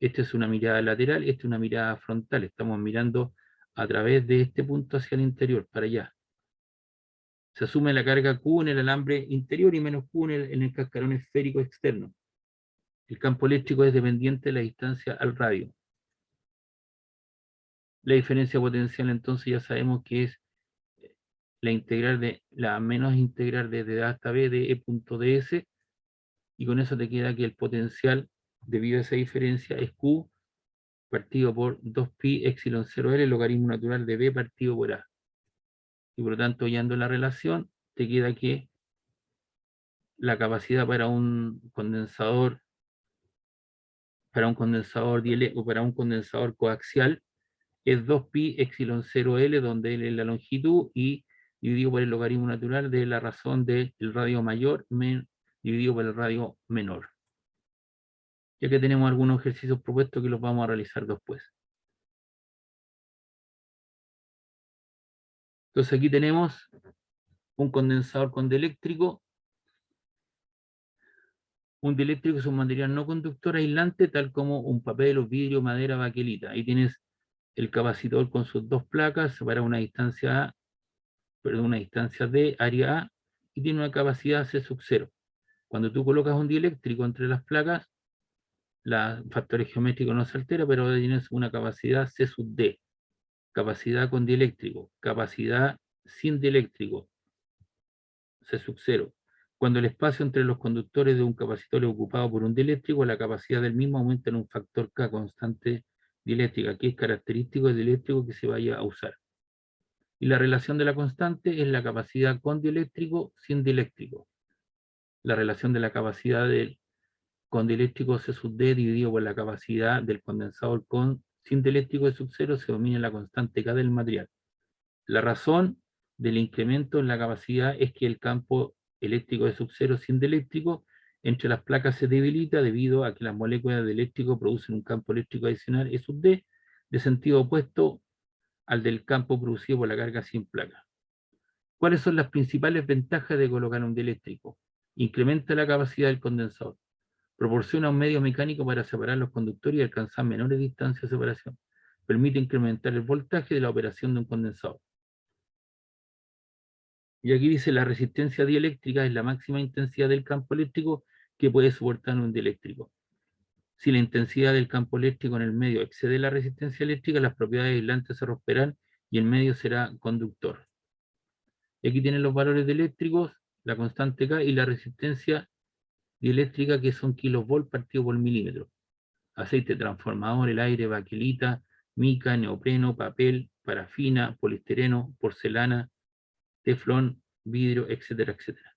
Esta es una mirada lateral, esta es una mirada frontal, estamos mirando a través de este punto hacia el interior, para allá. Se asume la carga Q en el alambre interior y menos Q en el cascarón esférico externo. El campo eléctrico es dependiente de la distancia al radio. La diferencia potencial entonces ya sabemos que es la integral de la menos integral desde A hasta B de E punto ds, y con eso te queda que el potencial debido a esa diferencia es Q partido por 2 pi epsilon 0 L logaritmo natural de B partido por A. Y por lo tanto, hallando la relación, te queda que la capacidad para un condensador dieléctrico o para un condensador coaxial es 2 pi epsilon 0 L, donde L es la longitud, y dividido por el logaritmo natural de la razón del radio mayor dividido por el radio menor. Ya que tenemos algunos ejercicios propuestos que los vamos a realizar después. Entonces aquí tenemos un condensador con dieléctrico. Un dieléctrico es un material no conductor aislante, tal como un papel, o vidrio, madera, baquelita. Ahí tienes el capacitor con sus dos placas para una distancia A, perdón, una distancia D, área A, y tiene una capacidad C sub 0. Cuando tú colocas un dieléctrico entre las placas, los factores geométricos no se altera, pero tienes una capacidad C sub D. Capacidad con dieléctrico, capacidad sin dieléctrico, C sub 0. Cuando el espacio entre los conductores de un capacitor es ocupado por un dieléctrico, la capacidad del mismo aumenta en un factor K, constante dieléctrica, que es característico del dieléctrico que se vaya a usar. Y la relación de la constante es la capacidad con dieléctrico sin dieléctrico. La relación de la capacidad con dieléctrico C sub D dividido por la capacidad del condensador sin dieléctrico de sub 0 se domina la constante K del material. La razón del incremento en la capacidad es que el campo eléctrico de sub 0 sin dieléctrico entre las placas se debilita debido a que las moléculas de eléctrico producen un campo eléctrico adicional E sub D de sentido opuesto al del campo producido por la carga sin placa. ¿Cuáles son las principales ventajas de colocar un dieléctrico? Incrementa la capacidad del condensador. Proporciona un medio mecánico para separar los conductores y alcanzar menores distancias de separación. Permite incrementar el voltaje de la operación de un condensador. Y aquí dice la resistencia dieléctrica es la máxima intensidad del campo eléctrico que puede soportar un dieléctrico. Si la intensidad del campo eléctrico en el medio excede la resistencia eléctrica, las propiedades aislantes se romperán y el medio será conductor. Y aquí tienen los valores dieléctricos, la constante K y la resistencia dieléctrica, que son kilovolt partido por milímetro. Aceite transformador, el aire, baquelita, mica, neopreno, papel, parafina, poliestireno, porcelana, teflón, vidrio, etcétera, etcétera.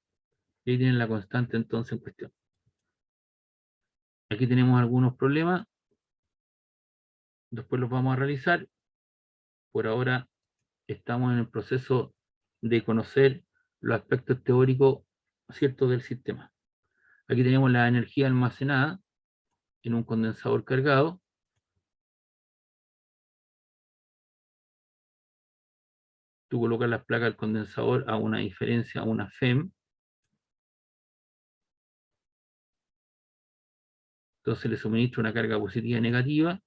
Y ahí tienen la constante entonces en cuestión. Aquí tenemos algunos problemas, después los vamos a realizar. Por ahora estamos en el proceso de conocer los aspectos teóricos ciertos del sistema. Aquí tenemos la energía almacenada en un condensador cargado. Tú colocas las placas del condensador a una diferencia, a una FEM. Entonces le suministra una carga positiva y negativa.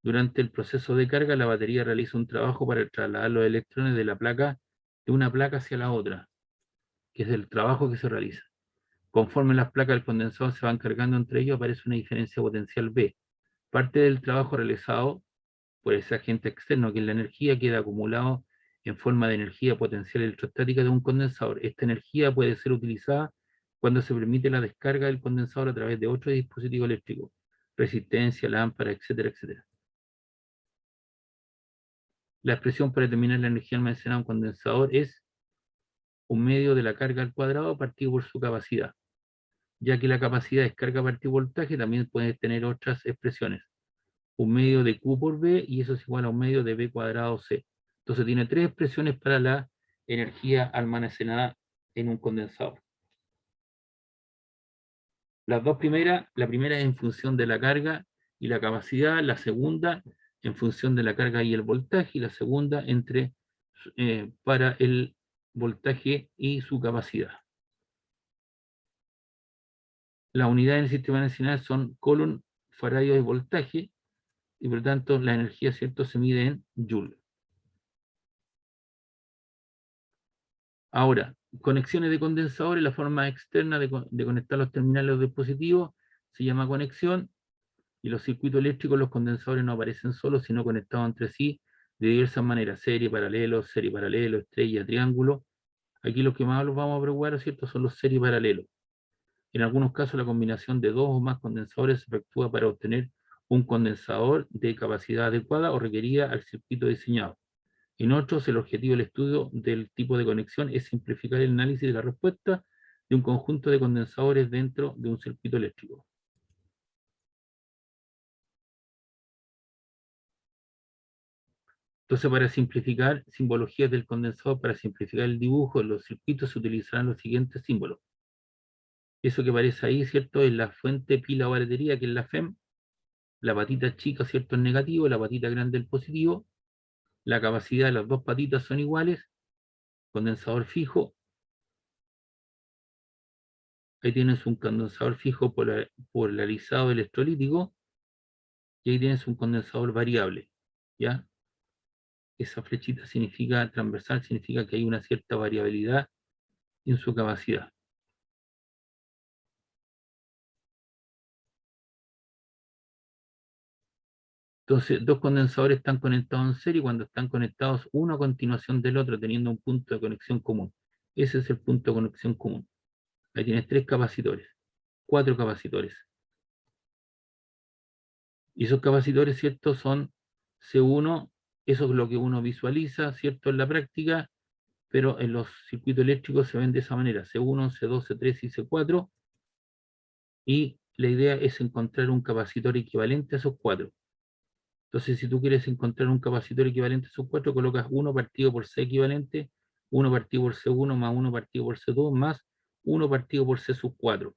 Durante el proceso de carga, la batería realiza un trabajo para trasladar los electrones de la placa, de una placa hacia la otra, que es el trabajo que se realiza. Conforme las placas del condensador se van cargando entre ellos, aparece una diferencia potencial B. Parte del trabajo realizado por ese agente externo, que es la energía, queda acumulado en forma de energía potencial electrostática de un condensador. Esta energía puede ser utilizada cuando se permite la descarga del condensador a través de otro dispositivo eléctrico, resistencia, lámpara, etcétera, etcétera. La expresión para determinar la energía almacenada en un condensador es un medio de la carga al cuadrado partido por su capacidad, ya que la capacidad es carga partido voltaje, también puede tener otras expresiones. Un medio de Q por B, y eso es igual a un medio de B cuadrado C. Entonces tiene tres expresiones para la energía almacenada en un condensador. Las dos primeras, la primera es en función de la carga y la capacidad, la segunda en función de la carga y el voltaje, y la segunda para el voltaje y su capacidad. Las unidades del sistema nacional son coulomb, faradios y voltaje, y por lo tanto la energía, ¿cierto?, se mide en joule. Ahora, conexiones de condensadores, la forma externa de conectar los terminales de los dispositivos se llama conexión, y los circuitos eléctricos, los condensadores no aparecen solos, sino conectados entre sí de diversas maneras: serie, paralelo, estrella, triángulo. Aquí lo que más los vamos a preocupar, ¿cierto?, son los serie paralelos. En algunos casos la combinación de dos o más condensadores se efectúa para obtener un condensador de capacidad adecuada o requerida al circuito diseñado. En otros, el objetivo del estudio del tipo de conexión es simplificar el análisis de la respuesta de un conjunto de condensadores dentro de un circuito eléctrico. Entonces, para simplificar simbologías del condensador, para simplificar el dibujo de los circuitos, se utilizarán los siguientes símbolos. Eso que aparece ahí, ¿cierto?, es la fuente, pila o batería, que es la FEM. La patita chica, ¿cierto?, es negativo, la patita grande es positivo. La capacidad de las dos patitas son iguales. Condensador fijo. Ahí tienes un condensador fijo polarizado electrolítico. Y ahí tienes un condensador variable, ¿ya? Esa flechita significa transversal, significa que hay una cierta variabilidad en su capacidad. Entonces, dos condensadores están conectados en serie cuando están conectados uno a continuación del otro, teniendo un punto de conexión común. Ese es el punto de conexión común. Ahí tienes cuatro capacitores. Y esos capacitores, ¿cierto?, son C1, eso es lo que uno visualiza, ¿cierto?, en la práctica, pero en los circuitos eléctricos se ven de esa manera: C1, C2, C3 y C4, y la idea es encontrar un capacitor equivalente a esos cuatro. Entonces, si tú quieres encontrar un capacitor equivalente a esos cuatro, colocas 1 partido por C equivalente, 1 partido por C1 más 1 partido por C2 más 1 partido por C sub 4.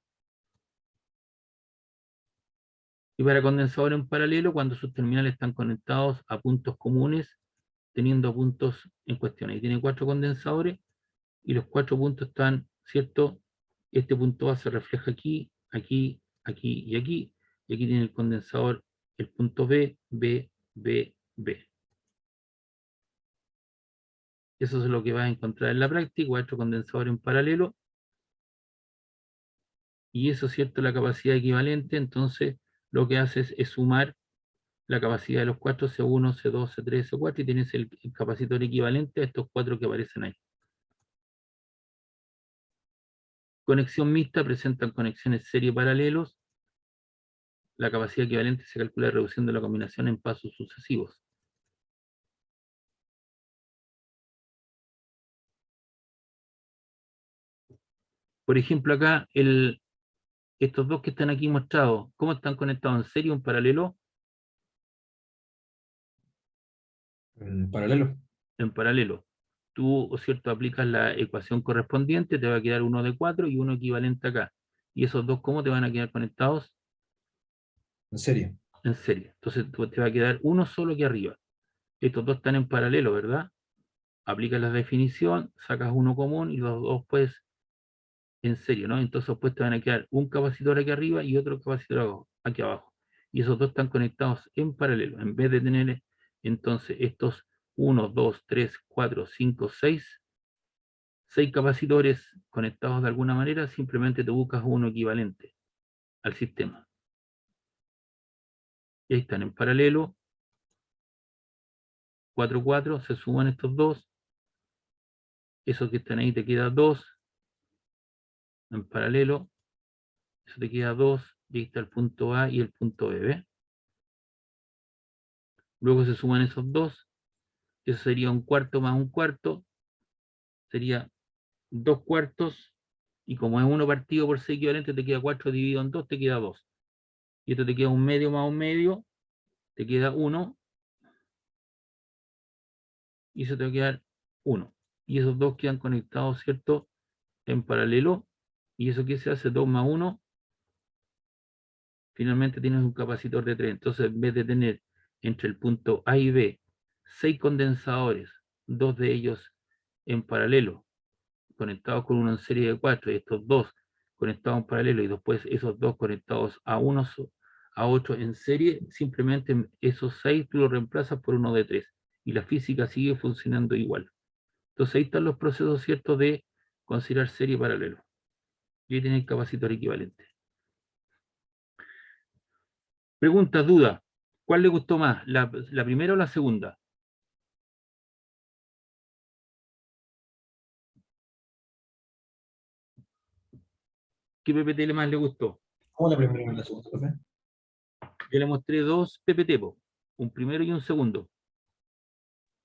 Y para condensador en paralelo, cuando sus terminales están conectados a puntos comunes, teniendo puntos en cuestión. Ahí tiene 4 condensadores y los 4 puntos están, ¿cierto? Este punto A se refleja aquí, aquí, aquí y aquí. Y aquí tiene el condensador, el punto B, B, B, B. Eso es lo que vas a encontrar en la práctica, 4 condensadores en paralelo. Y eso, ¿cierto? La capacidad equivalente, entonces lo que haces es sumar la capacidad de los 4, C1, C2, C3, C4, y tienes el capacitor equivalente a estos 4 que aparecen ahí. Conexión mixta presentan conexiones serie paralelos. La capacidad equivalente se calcula reduciendo la combinación en pasos sucesivos. Por ejemplo, acá estos dos que están aquí mostrados, ¿cómo están conectados? ¿En serie o en paralelo? En paralelo. En paralelo. Tú, ¿cierto?, aplicas la ecuación correspondiente, te va a quedar uno de 4 y uno equivalente acá. ¿Y esos dos cómo te van a quedar conectados? En serie. En serie. Entonces te va a quedar uno solo aquí arriba. Estos dos están en paralelo, ¿verdad? Aplicas la definición, sacas uno común y los dos pues en serie, ¿no? Entonces pues te van a quedar un capacitor aquí arriba y otro capacitor aquí abajo. Y esos dos están conectados en paralelo. En vez de tener entonces estos 1, 2, 3, 4, 5, 6 capacitores conectados de alguna manera, simplemente te buscas uno equivalente al sistema. Y ahí están en paralelo, 4, 4, se suman estos dos, esos que están ahí te queda 2 en paralelo, eso te queda 2, y ahí está el punto A y el punto B, ¿ves? Luego se suman esos dos, eso sería un cuarto más un cuarto, sería 2 cuartos, y como es uno partido por 6 equivalentes, te queda 4 dividido en 2, te queda 2. Y esto te queda un medio más un medio, te queda 1, y eso te va a quedar 1. Y esos dos quedan conectados, ¿cierto?, en paralelo. Y eso que se hace 2 más 1, finalmente tienes un capacitor de 3. Entonces, en vez de tener entre el punto A y B 6 condensadores, 2 de ellos en paralelo, conectados con uno en serie de 4, y estos dos conectados en paralelo, y después esos dos conectados a uno a otro en serie, simplemente esos 6 tú los reemplazas por uno de 3 y la física sigue funcionando igual. Entonces ahí están los procesos ciertos de considerar serie y paralelo. Y ahí tienen el capacitor equivalente. Preguntas, dudas. ¿Cuál le gustó más? ¿La primera o la segunda? ¿Qué PPT más le gustó? ¿Cómo la primera y la segunda, profe? Yo le mostré dos PPT, po, un primero y un segundo.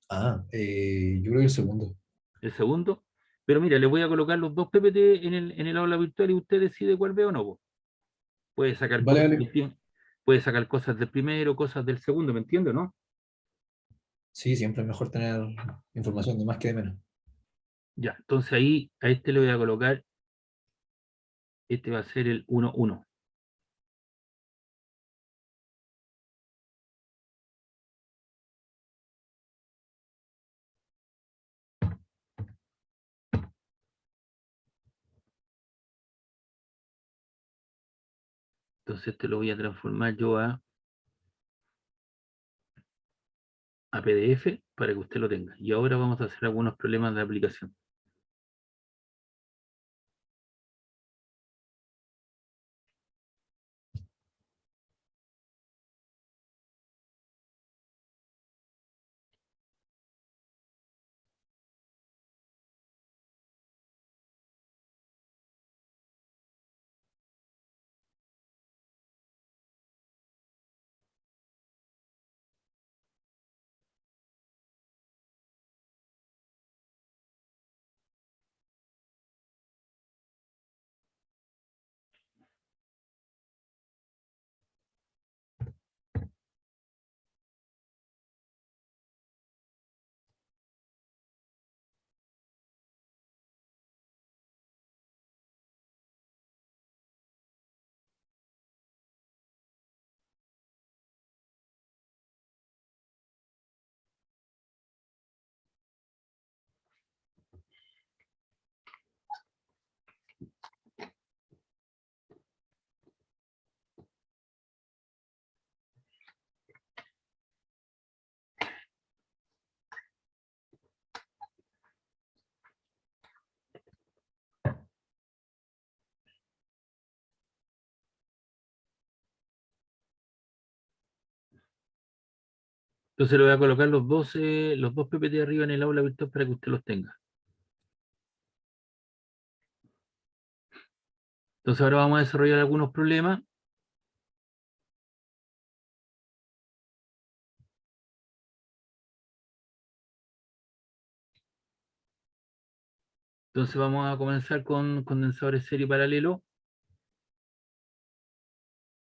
Yo creo que el segundo. El segundo, pero mira, le voy a colocar los dos PPT en el aula virtual y usted decide cuál ve o no, po. Puede sacar Vale, cosas vale. puede sacar cosas del primero, cosas del segundo, ¿me entiende, no? Sí, siempre es mejor tener información de más que de menos. Ya, entonces ahí a este le voy a colocar, este va a ser el 1-1. Entonces este lo voy a transformar yo a PDF para que usted lo tenga. Y ahora vamos a hacer algunos problemas de aplicación. Entonces le voy a colocar los dos PPT arriba en el aula virtual para que usted los tenga. Entonces ahora vamos a desarrollar algunos problemas. Entonces vamos a comenzar con condensadores serie paralelo.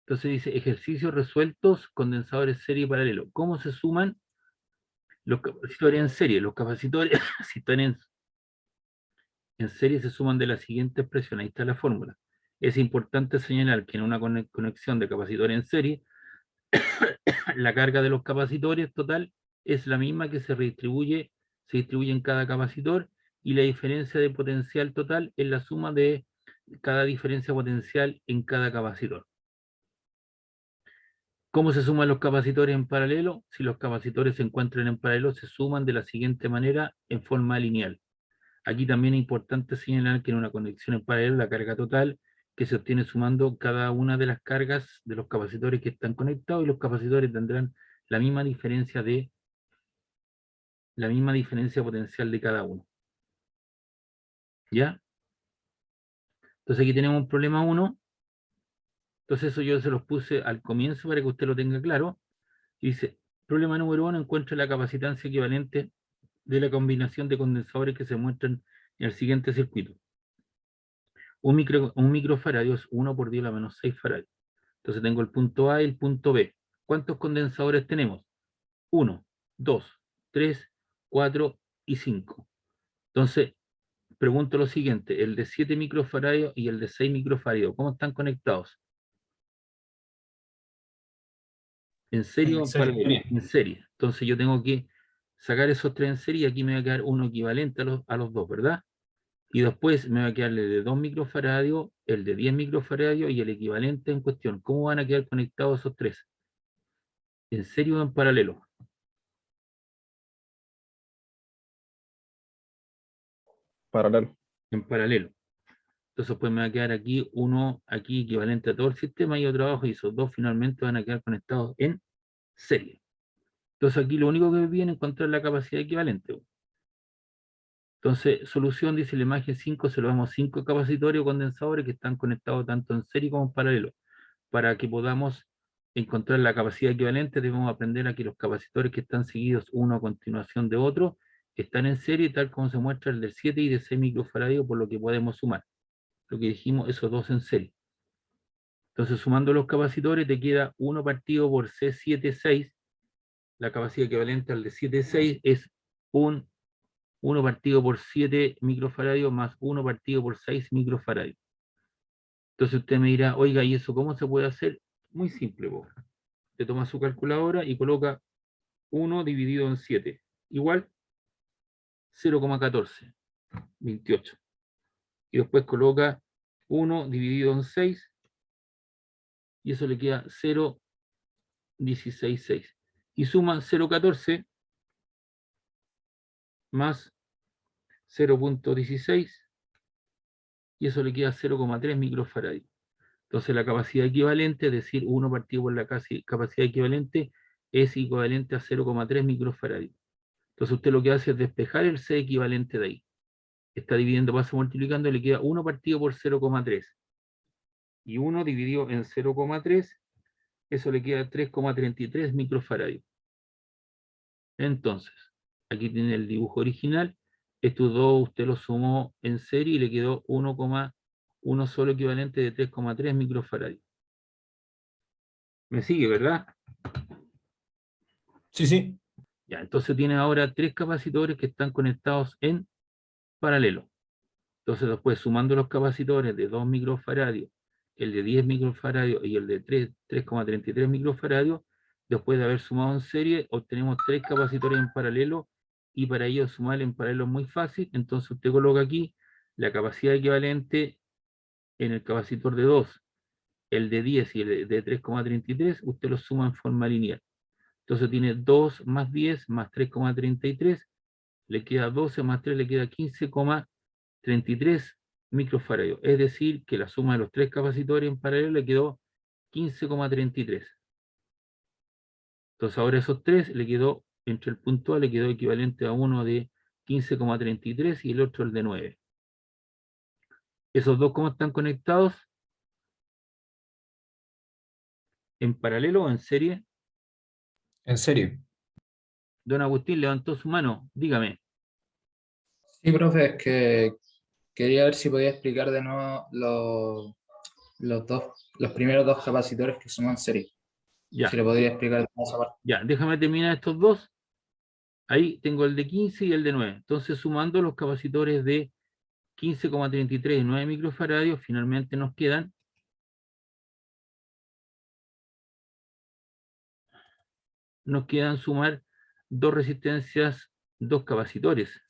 Entonces dice ejercicios resueltos, condensadores serie paralelo. ¿Cómo se suman los capacitores en serie? Los capacitores, si están en serie, se suman de la siguiente expresión. Ahí está la fórmula. Es importante señalar que en una conexión de capacitores en serie, la carga de los capacitores total es la misma que se distribuye en cada capacitor, y la diferencia de potencial total es la suma de cada diferencia potencial en cada capacitor. ¿Cómo se suman los capacitores en paralelo? Si los capacitores se encuentran en paralelo, se suman de la siguiente manera en forma lineal. Aquí también es importante señalar que en una conexión en paralelo, la carga total que se obtiene sumando cada una de las cargas de los capacitores que están conectados, y los capacitores tendrán la misma diferencia potencial de cada uno. ¿Ya? Entonces aquí tenemos un problema 1. Entonces eso yo se los puse al comienzo para que usted lo tenga claro. Y dice, problema número 1, encuentra la capacitancia equivalente de la combinación de condensadores que se muestran en el siguiente circuito. Un microfaradio es 1 por 10 a la menos 6 faradios. Entonces tengo el punto A y el punto B. ¿Cuántos condensadores tenemos? 1, 2, 3, 4 y 5. Entonces, pregunto lo siguiente, el de 7 microfaradios y el de 6 microfaradios, ¿cómo están conectados? ¿En serie o en paralelo? En serie. Entonces yo tengo que sacar esos 3 en serie, y aquí me va a quedar uno equivalente a los dos, ¿verdad? Y después me va a quedar el de 2 microfaradios, el de 10 microfaradios y el equivalente en cuestión. ¿Cómo van a quedar conectados esos 3? ¿En serie o en paralelo? Paralelo. En paralelo. Entonces pues me va a quedar aquí uno aquí equivalente a todo el sistema y otro abajo, y esos dos finalmente van a quedar conectados en serie. Entonces aquí lo único que me viene es encontrar la capacidad equivalente. Entonces, solución, dice la imagen 5, se lo damos 5 capacitores o condensadores que están conectados tanto en serie como en paralelo. Para que podamos encontrar la capacidad equivalente, debemos aprender a que los capacitores que están seguidos uno a continuación de otro están en serie, tal como se muestra el del 7 y de 6 microfaradios, por lo que podemos sumar. Lo que dijimos, esos dos en serie. Entonces, sumando los capacitores, te queda 1 partido por C76. La capacidad equivalente al de 7,6 es 1 partido por 7 microfaradios más 1 partido por 6 microfaradios. Entonces usted me dirá, oiga, ¿y eso cómo se puede hacer? Muy simple, vos. Te toma su calculadora y coloca 1 dividido en 7, igual 0,1428. Y después coloca 1 dividido en 6, y eso le queda 0,166. Y suma 0,14 más 0,16, y eso le queda 0,3 microfaradios. Entonces la capacidad equivalente, es decir, 1 partido por la capacidad equivalente, es equivalente a 0,3 microfaradios. Entonces usted lo que hace es despejar el C equivalente de ahí. Está dividiendo, pasa multiplicando, y le queda 1 partido por 0,3. Y 1 dividido en 0,3, eso le queda 3,33 microfaradios. Entonces, aquí tiene el dibujo original. Estos dos usted los sumó en serie y le quedó 1,1 solo equivalente de 3,3 microfaradios. ¿Me sigue, verdad? Sí, sí. Ya, entonces tiene ahora 3 capacitores que están conectados en paralelo. Entonces después, sumando los capacitores de 2 microfaradios, el de 10 microfaradios y el de 3,33 microfaradios, después de haber sumado en serie, obtenemos 3 capacitores en paralelo, y para ello sumar en paralelo es muy fácil. Entonces usted coloca aquí la capacidad equivalente en el capacitor de 2, el de 10 y el de 3,33, usted los suma en forma lineal. Entonces tiene 2 más 10 más 3,33, le queda 12 más 3, le queda 15,33 microfaradios. Es decir, que la suma de los 3 capacitores en paralelo le quedó 15,33. Entonces ahora esos tres le quedó, entre el punto A le quedó equivalente a uno de 15,33 y el otro el de 9. Esos dos, ¿cómo están conectados? ¿En paralelo o en serie? En serio. Don Agustín levantó su mano, dígame. Sí, profe, es que quería ver si podía explicar de nuevo los primeros dos capacitores que suman serie. Ya, Si le podría explicar de nuevo esa parte. ya, déjame terminar estos dos. Ahí tengo el de 15 y el de 9. Entonces, sumando los capacitores de 15,33 y 9 microfaradios, finalmente nos quedan sumar dos resistencias, dos capacitores.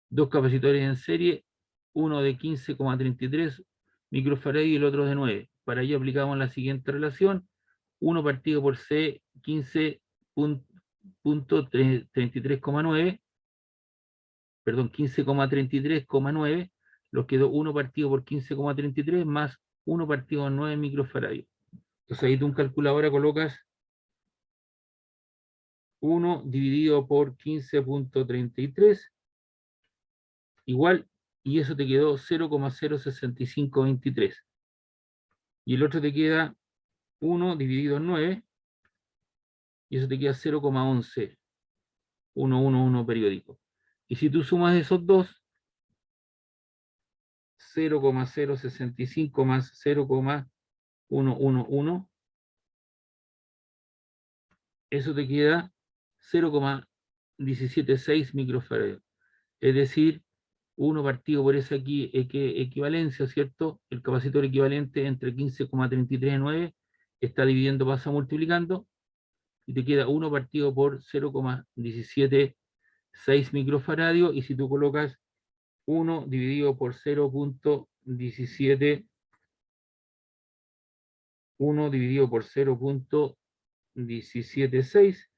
Dos capacitores en serie, uno de 15,33 microfaradios y el otro de 9. Para ello aplicamos la siguiente relación: 1 partido por C 15.33,9, perdón, 15,33,9, los quedó 1 partido por 15,33 más 1 partido por 9 microfaradios. Entonces ahí tú en calculadora colocas 1 dividido por 15,33 igual, y eso te quedó 0,06523. Y el otro te queda 1 dividido en 9, y eso te queda 0,11111 periódico. Y si tú sumas esos dos, 0,065 más 0,111, eso te queda 0,176 microfarads. Es decir, 1 partido por esa equivalencia, ¿cierto? El capacitor equivalente entre 15,33 y 9 está dividiendo, pasa multiplicando, y te queda 1 partido por 0,176 microfaradios, y si tú colocas 1 dividido por 0,17, 1 dividido por 0,176,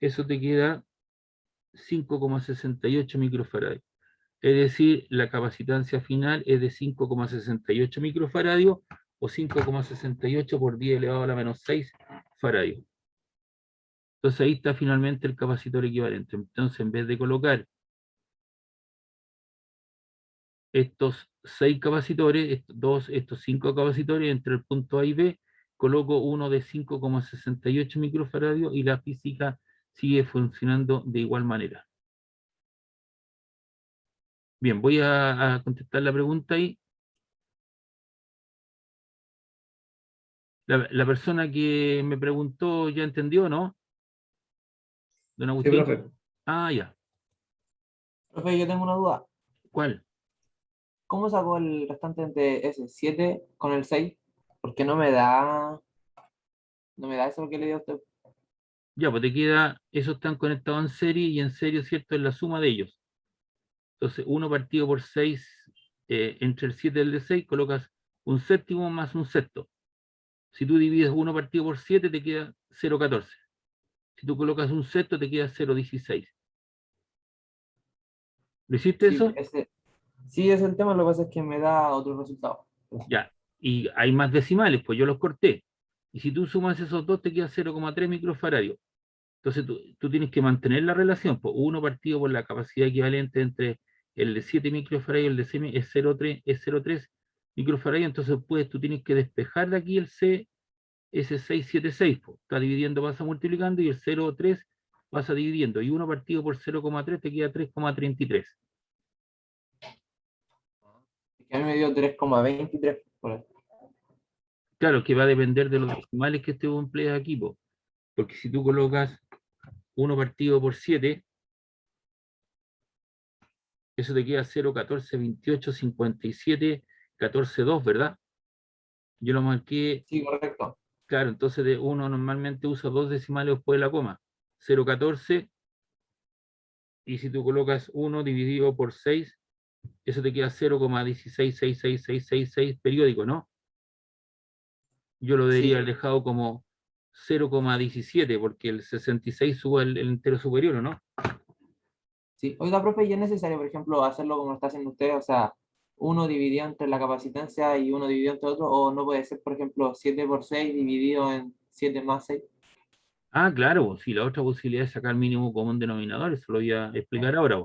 eso te queda 5,68 microfaradios. Es decir, la capacitancia final es de 5,68 microfaradios o 5,68 por 10 elevado a la menos 6 faradios. Entonces ahí está finalmente el capacitor equivalente. Entonces, en vez de colocar estos 6 capacitores, estos 5 capacitores entre el punto A y B, coloco uno de 5,68 microfaradios y la física sigue funcionando de igual manera. Bien, voy a contestar la pregunta ahí. La persona que me preguntó ya entendió, ¿no? Don Sí, Agustín. profe. Ah, ya. Profe, yo tengo una duda. ¿Cuál? ¿Cómo saco el restante de ese 7 con el 6? Porque no me da eso que le dio a usted. Ya, pues te queda, esos están conectados en serie y en serie, ¿cierto? Es la suma de ellos. Entonces, 1 partido por 6, entre el 7 y el de 6, colocas un séptimo más un sexto. Si tú divides 1 partido por 7, te queda 0,14. Si tú colocas un sexto, te queda 0,16. ¿Lo hiciste Sí, eso? sí, es el tema, lo que pasa es que me da otro resultado. Ya. Y hay más decimales, pues yo los corté. Y si tú sumas esos dos, te queda 0,3 microfaradios. Entonces tú tienes que mantener la relación, pues 1 partido por la capacidad equivalente entre el de 7 microfaradios y el de 6 es 0,3 microfaradios. Entonces tú tienes que despejar de aquí el C, ese 676, pues. Está dividiendo, pasa multiplicando, y el 0,3 pasa dividiendo. Y 1 partido por 0,3 te queda 3,33. Que a mí me dio 3,23 por ahí. Claro, que va a depender de los decimales que tú empleas aquí, pues. Porque si tú colocas 1 partido por 7, eso te queda 0,14, 28, 57, 14, 2, ¿verdad? Yo lo marqué, Sí, correcto. claro, entonces uno normalmente usa dos decimales después de la coma. 0,14, y si tú colocas 1 dividido por 6, eso te queda 0,1666666 periódico, ¿no? Yo lo debería haber Sí, dejado como 0,17, porque el 66 sube el entero superior, ¿o no? Sí, oiga, profe, ¿y es necesario, por ejemplo, hacerlo como lo está haciendo usted? O sea, uno dividido entre la capacitancia y uno dividido entre otro, o no puede ser, por ejemplo, 7 por 6 dividido en 7 más 6. Ah, claro, sí, la otra posibilidad es sacar mínimo común denominador, eso lo voy a explicar ahora.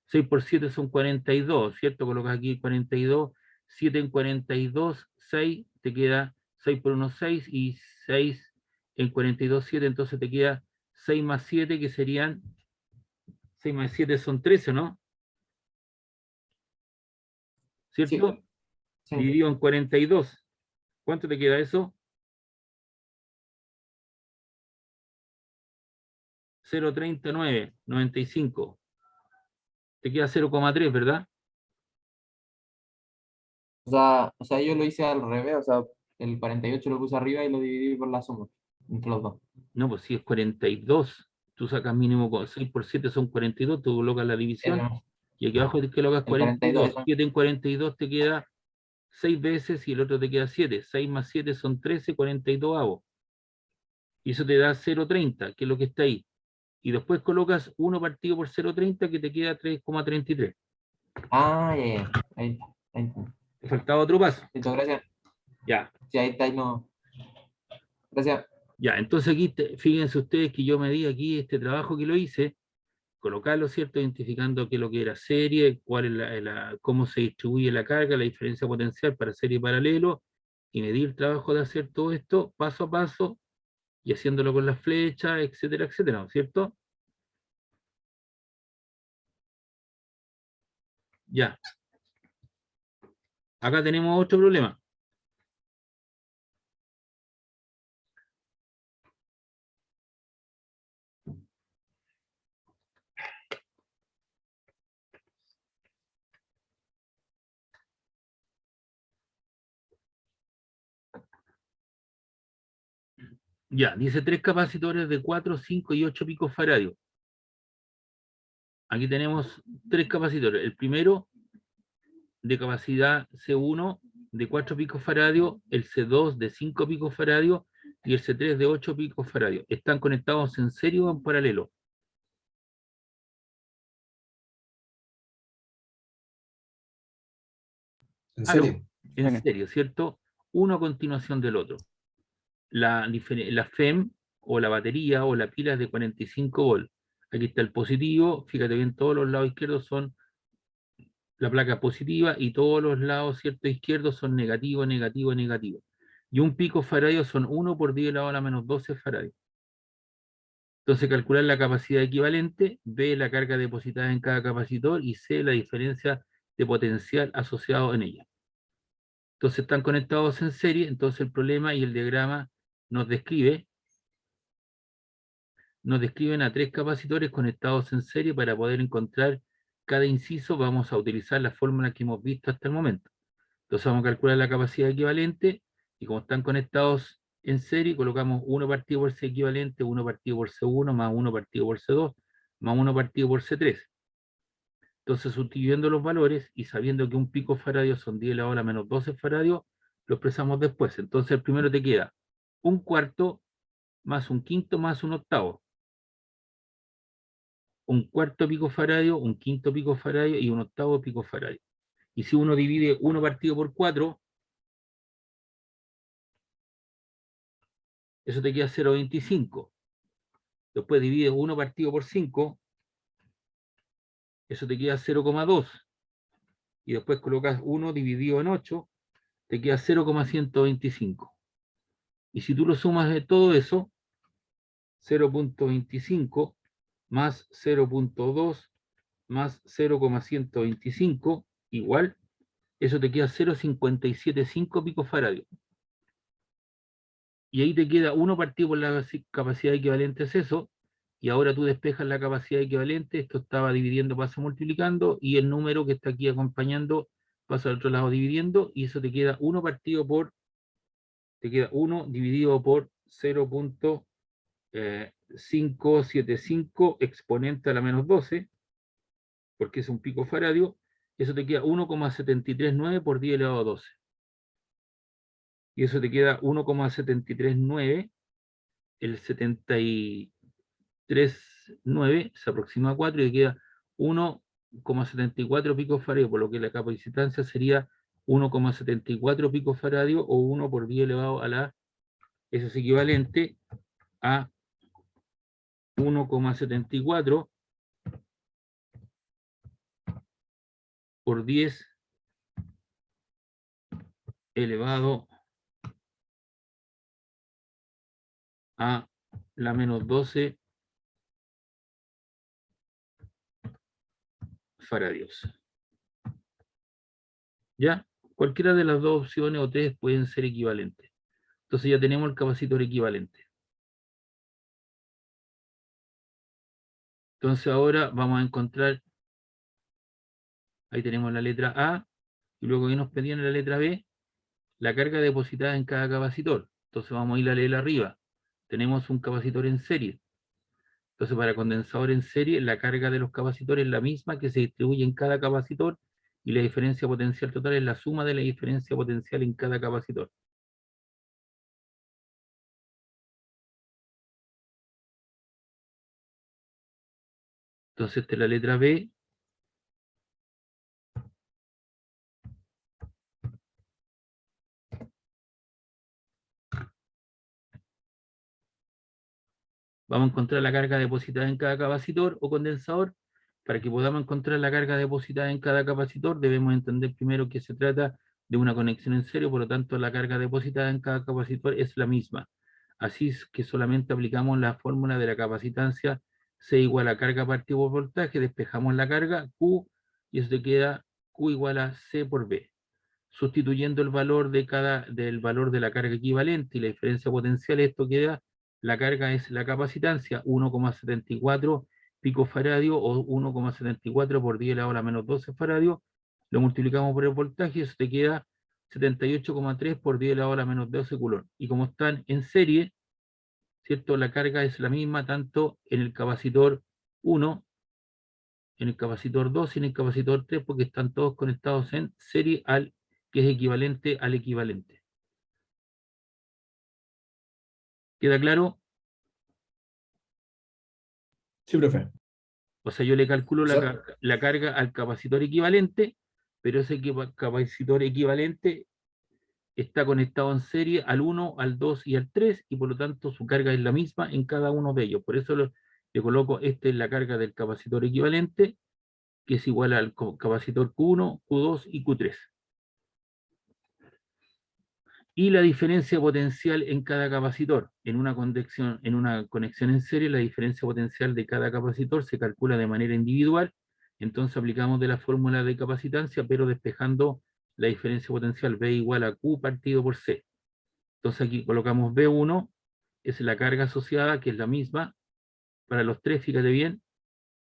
6 por 7 son 42, ¿cierto? Colocas aquí 42, 7 en 42, 6, te queda 6 por 1, 6, y 6 en 42, 7, entonces te queda 6 más 7, que serían, 6 más 7 son 13, ¿no? Sí, ¿Cierto? sí. Dividido en 42. ¿Cuánto te queda eso? 0,39, 95. Te queda 0,3, ¿verdad? O sea, yo lo hice al revés, o sea, el 48 lo puse arriba y lo dividí por la suma entre los dos. No, pues si es 42, tú sacas mínimo 6 por 7 son 42, tú colocas la división El, y aquí abajo te colocas el 42, 42. 7 en 42 te queda 6 veces y el otro te queda 7. 6 más 7 son 13, 42 avos. Y eso te da 0,30, que es lo que está ahí. Y después colocas 1 partido por 0,30 que te queda 3,33. ah, ya, ya, ahí está, ahí está. Te faltaba otro paso. Listo, gracias. Ya, Sí, ahí está, ahí no. Gracias. ya. Entonces aquí, fíjense ustedes que yo medí aquí este trabajo que lo hice, colocarlo, ¿cierto? Identificando qué es lo que era serie, cuál es cómo se distribuye la carga, la diferencia potencial para serie y paralelo, y medir el trabajo de hacer todo esto paso a paso y haciéndolo con las flechas, etcétera, etcétera, ¿no es cierto? Ya. Acá tenemos otro problema. Ya, dice 3 capacitores de 4, 5 y 8 picofaradios. Aquí tenemos 3 capacitores. El primero de capacidad C1 de 4 picofaradios, el C2 de 5 picofaradios y el C3 de 8 picofaradios. Están conectados en serio o en paralelo. ¿En Algo, serio? en serio, ¿cierto? Uno a continuación del otro. La FEM o la batería o la pila es de 45 volts. Aquí está el positivo, fíjate bien, todos los lados izquierdos son la placa positiva y todos los lados, ¿cierto?, izquierdos son negativo, negativo, negativo. Y un pico faradio son 1 por 10 elevado a la menos 12 faradios. Entonces, calcular la capacidad equivalente, B, la carga depositada en cada capacitor, y C, la diferencia de potencial asociado en ella. Entonces, están conectados en serie, entonces el problema y el diagrama nos describen a 3 capacitores conectados en serie. Para poder encontrar cada inciso, vamos a utilizar la fórmula que hemos visto hasta el momento. Entonces vamos a calcular la capacidad equivalente, y como están conectados en serie, colocamos 1 partido por C equivalente, 1 partido por C1, más 1 partido por C2, más 1 partido por C3. Entonces, sustituyendo los valores y sabiendo que un pico faradio son 10 elevado a la menos 12 faradios, lo expresamos después. Entonces, el primero te queda un cuarto más un quinto más un octavo. Un cuarto pico faradio, un quinto pico faradio y un octavo pico faradio. Y si uno divide 1 partido por 4, eso te queda 0,25. Después divides 1 partido por 5, eso te queda 0,2. Y después colocas 1 dividido en 8, te queda 0,125. Y si tú lo sumas de todo eso, 0,25 más 0,2 más 0,125 igual, eso te queda 0,575 picofaradios. Y ahí te queda 1 partido por la capacidad equivalente, es eso, y ahora tú despejas la capacidad equivalente, esto estaba dividiendo, pasa multiplicando, y el número que está aquí acompañando pasa al otro lado dividiendo, y eso te queda 1 partido por, te queda 1 dividido por 0,575 exponente a la menos 12, porque es un pico faradio, eso te queda 1,739 por 10 elevado a 12. Y eso te queda 1,739, el 73,9 se aproxima a 4 y te queda 1,74 picofaradio, por lo que la capacitancia sería 1,74 picofaradio o 1 por 10 elevado a la, eso es equivalente a 1,74 por 10 elevado a la menos 12 faradios. ¿Ya? Cualquiera de las dos opciones o tres pueden ser equivalentes. Entonces ya tenemos el capacitor equivalente. Entonces ahora vamos a encontrar, ahí tenemos la letra A, y luego que nos pedían la letra B, la carga depositada en cada capacitor. Entonces vamos a ir a leer arriba. Tenemos un capacitor en serie. Entonces para condensador en serie, la carga de los capacitores es la misma que se distribuye en cada capacitor y la diferencia potencial total es la suma de la diferencia potencial en cada capacitor. Entonces esta es la letra B. Vamos a encontrar la carga depositada en cada capacitor o condensador. Para que podamos encontrar la carga depositada en cada capacitor, debemos entender primero que se trata de una conexión en serie, por lo tanto la carga depositada en cada capacitor es la misma. Así es que solamente aplicamos la fórmula de la capacitancia C igual a carga partida por voltaje, despejamos la carga Q y eso te queda Q igual a C por B. Sustituyendo el valor del valor de la carga equivalente y la diferencia potencial, esto queda, la carga es la capacitancia, 1,74 picofaradio o 1,74 por 10 elevado a la menos 12 faradio, lo multiplicamos por el voltaje y eso te queda 78,3 por 10 elevado a la menos 12 coulomb. Y como están en serie, ¿cierto? La carga es la misma tanto en el capacitor 1, en el capacitor 2 y en el capacitor 3, porque están todos conectados en serie que es equivalente al equivalente. ¿Queda claro? Sí, profe. O sea, yo le calculo Sí. la carga al capacitor equivalente, pero ese capacitor equivalente está conectado en serie al 1, al 2 y al 3, y por lo tanto su carga es la misma en cada uno de ellos. Por eso le coloco, esta es la carga del capacitor equivalente, que es igual al capacitor Q1, Q2 y Q3. Y la diferencia potencial en cada capacitor. En una conexión en serie, la diferencia potencial de cada capacitor se calcula de manera individual. Entonces aplicamos de la fórmula de capacitancia, pero despejando la diferencia potencial B igual a Q partido por C. Entonces aquí colocamos B1, es la carga asociada, que es la misma para los tres, fíjate bien.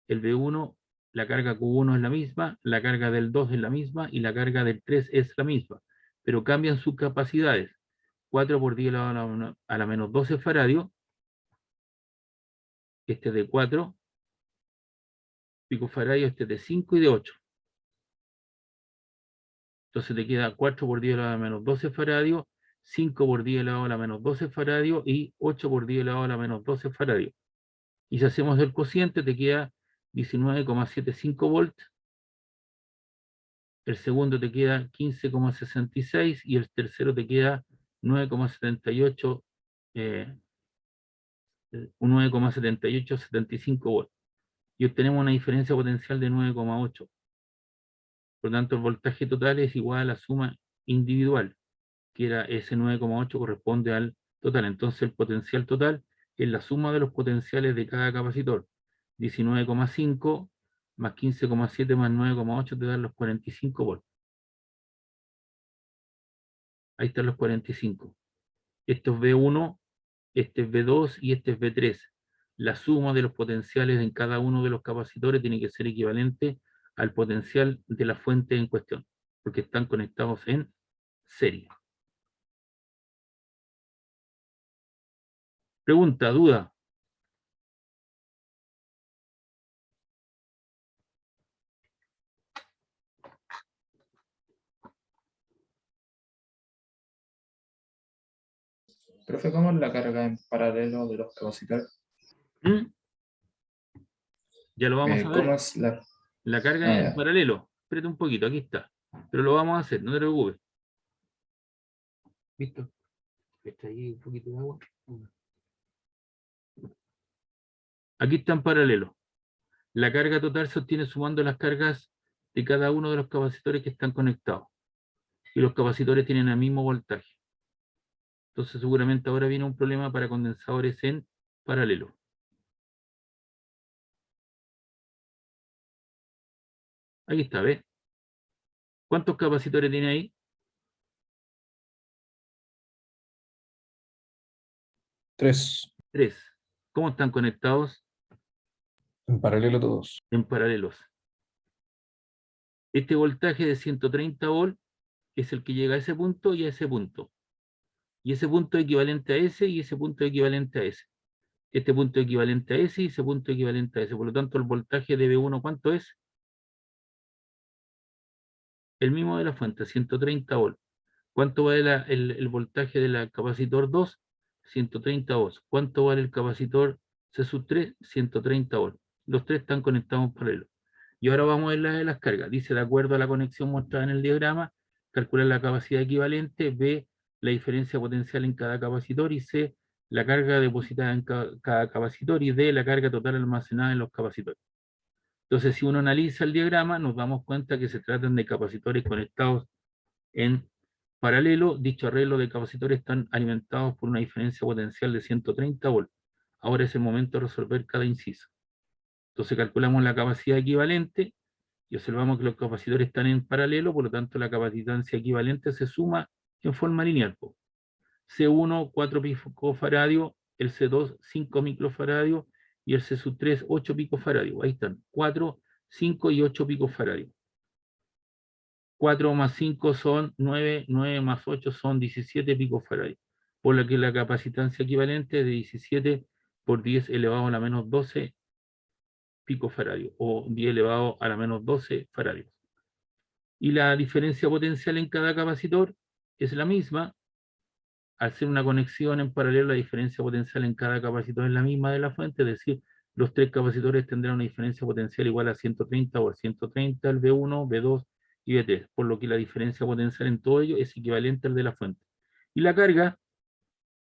El B1, la carga Q1 es la misma, la carga del 2 es la misma y la carga del 3 es la misma, pero cambian sus capacidades. 4 por 10 a la menos 12 faradio, este es de 4 picofaradio, este es de 5 y de 8. Entonces te queda 4 por 10 a la menos 12 faradio, 5 por 10 elevado a la menos 12 faradio y 8 por 10 elevado a la menos 12 faradio. Y si hacemos el cociente te queda 19,75 volts, el segundo te queda 15,66 y el tercero te queda 9,78, 9,7875 volts. Y obtenemos una diferencia potencial de 9,8. Por lo tanto, el voltaje total es igual a la suma individual, que era ese 9,8 corresponde al total. Entonces, el potencial total es la suma de los potenciales de cada capacitor. 19,5 más 15,7 más 9,8 te dan los 45 volts. Ahí están los 45. Esto es V1, este es V2 y este es V3. La suma de los potenciales en cada uno de los capacitores tiene que ser equivalente al potencial de la fuente en cuestión, porque están conectados en serie. Pregunta, duda. Profe, ¿cómo es la carga en paralelo de los capacitores? ¿Mm? Ya lo vamos a ver. ¿Cómo es la La carga Ah, en ya. paralelo. Espérate un poquito, aquí está. Pero lo vamos a hacer, no te preocupes. ¿Listo? Está ahí un poquito de agua. Aquí está en paralelo. La carga total se obtiene sumando las cargas de cada uno de los capacitores que están conectados. Y los capacitores tienen el mismo voltaje. Entonces seguramente ahora viene un problema para condensadores en paralelo. Ahí está, ¿ves? ¿Cuántos capacitores tiene ahí? 3 3. ¿Cómo están conectados? en paralelo todos. En paralelos. Este voltaje de 130 volt es el que llega a ese punto y a ese punto. Y ese punto es equivalente a ese y ese punto es equivalente a ese. Este punto es equivalente a ese y ese punto es equivalente a ese. Por lo tanto, el voltaje de B1, ¿cuánto es? El mismo de la fuente, 130 volt. ¿Cuánto vale el voltaje del capacitor 2? 130 volts. ¿Cuánto vale el capacitor C3? 130 volts. Los tres están conectados en paralelo. Y ahora vamos a ver la de las cargas. Dice, de acuerdo a la conexión mostrada en el diagrama, calcular la capacidad equivalente, B, la diferencia potencial en cada capacitor, y C, la carga depositada en cada capacitor, y D, la carga total almacenada en los capacitores. Entonces, si uno analiza el diagrama, nos damos cuenta que se tratan de capacitores conectados en paralelo. Dicho arreglo de capacitores están alimentados por una diferencia potencial de 130 volts. Ahora es el momento de resolver cada inciso. Entonces calculamos la capacidad equivalente y observamos que los capacitores están en paralelo, por lo tanto la capacitancia equivalente se suma en forma lineal. C1, 4 picofaradios, el C2, 5 microfaradios, y el C3, 8 picofaradios. Ahí están, 4, 5 y 8 picofaradios. 4 más 5 son 9, 9 más 8 son 17 picofaradios, por lo que la capacitancia equivalente es de 17 por 10 elevado a la menos 12 picofaradios, o 10 elevado a la menos 12 faradios. Y la diferencia potencial en cada capacitor es la misma. Al ser una conexión en paralelo, la diferencia potencial en cada capacitor es la misma de la fuente, es decir, los tres capacitores tendrán una diferencia potencial igual a 130 o 130, el B1, B2 y B3, por lo que la diferencia potencial en todo ello es equivalente al de la fuente. Y la carga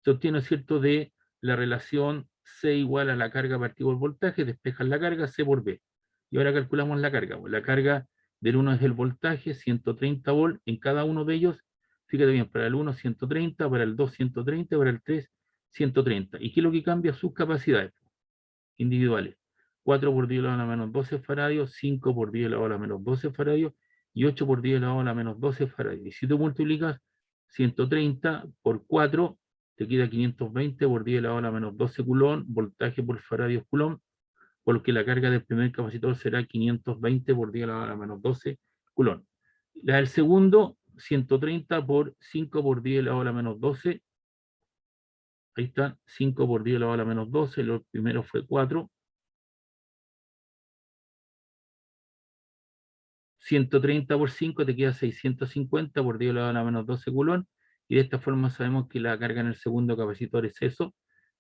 se obtiene, ¿cierto?, de la relación C igual a la carga partido por voltaje, despejas la carga, C por B. Y ahora calculamos la carga. La carga del 1 es el voltaje, 130 volt en cada uno de ellos. Fíjate bien, para el 1 130, para el 2 130, para el 3 130. ¿Y qué es lo que cambia? Sus capacidades individuales. 4 por 10 elevado a la menos 12 faradios, 5 por 10 elevado a la menos 12 faradios y 8 por 10 elevado a la menos 12 faradios. Y si tú multiplicas 130 por 4, te queda 520 por 10 elevado a la menos 12 culón, voltaje por faradios culón, por lo que la carga del primer capacitor será 520 por 10 elevado a la menos 12 culón. La del segundo, 130 por 5 por 10 elevado a la menos 12. Ahí está, 5 por 10 elevado a la menos 12, lo primero fue 4. 130 por 5 te queda 650 por 10 elevado a la menos 12 culón, y de esta forma sabemos que la carga en el segundo capacitor es eso,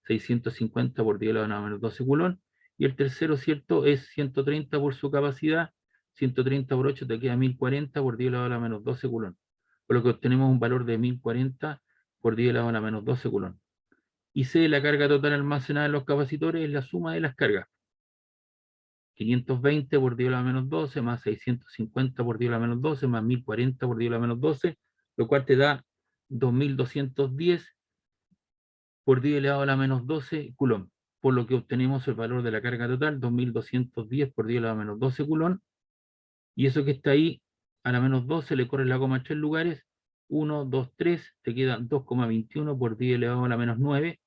650 por 10 elevado a la menos 12 culón, y el tercero, ¿cierto?, es 130 por su capacidad, 130 por 8 te queda 1040 por 10 elevado a la menos 12 culón, por lo que obtenemos un valor de 1040 por 10 elevado a la menos 12 culón. Y C, la carga total almacenada en los capacitores, es la suma de las cargas. 520 por 10 a la menos 12, más 650 por 10 a la menos 12, más 1040 por 10 a la menos 12, lo cual te da 2210 por 10 elevado a la menos 12 culón, por lo que obtenemos el valor de la carga total, 2210 por 10 elevado a la menos 12 culón, y eso que está ahí, a la menos 12 le corre la coma a 3 lugares, 1, 2, 3, te queda 2,21 por 10 elevado a la menos 9,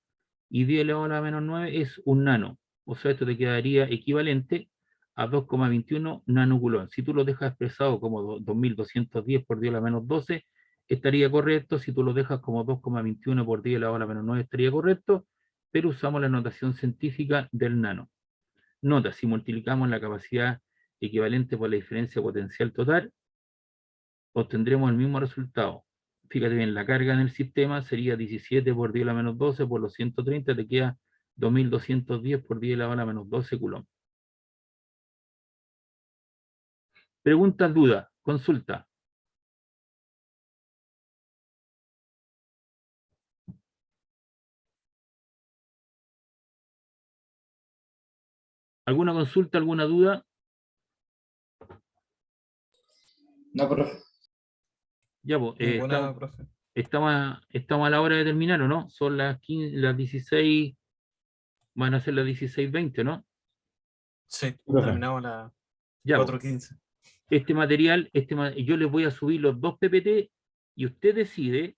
y 10 elevado a la menos 9 es un nano, o sea, esto te quedaría equivalente a 2,21 nanoculón. Si tú lo dejas expresado como 2210 por 10 a la menos 12, estaría correcto. Si tú lo dejas como 2,21 por 10 elevado a la menos 9, estaría correcto, pero usamos la notación científica del nano. Nota, si multiplicamos la capacidad equivalente por la diferencia potencial total, obtendremos el mismo resultado. Fíjate bien, la carga en el sistema sería 17 por 10 a la menos 12 por los 130, te queda 2210 por 10 a la menos 12 culón. Preguntas, dudas, consulta. ¿Alguna consulta, alguna duda? No, profe. Ya, pues, Ninguna, profe. estamos a la hora de terminar, ¿o no? Son las 15, las 16, van a ser las 16:20, ¿no? Sí, Profe. terminamos a las Ya, pues, 4:15. este material, yo les voy a subir los 2 PPT y usted decide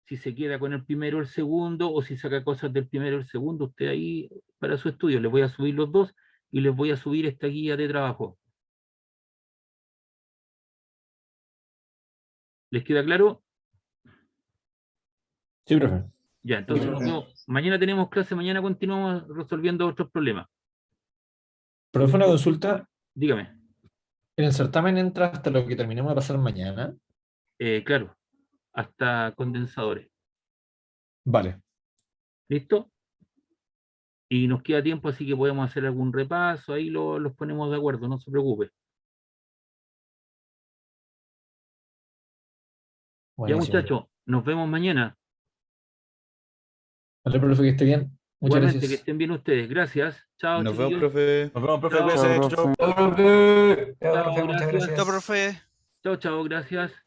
si se queda con el primero o el segundo o si saca cosas del primero o el segundo. Usted ahí para su estudio, les voy a subir los 2 y les voy a subir esta guía de trabajo. ¿Les queda claro? Sí, profe. Ya, entonces nos vemos. Mañana tenemos clase, mañana continuamos resolviendo otros problemas. Profe, una consulta. Dígame. ¿En el certamen entra hasta lo que terminemos de pasar mañana? Claro, hasta condensadores. Vale. ¿Listo? Y nos queda tiempo, así que podemos hacer algún repaso, ahí los ponemos de acuerdo, no se preocupe. Ya, Buenísimo. muchachos, nos vemos mañana. Vale, profe, que esté bien. Muchas Igualmente, que gracias. estén bien ustedes. Gracias. Chao, Nos vemos, chiquillos. profe. Nos vemos, profe. Chao, Cuídese. profe. Chau, chau. Chao, profe. Chao, Muchas gracias. gracias. Chao, profe. Chao, chao, gracias.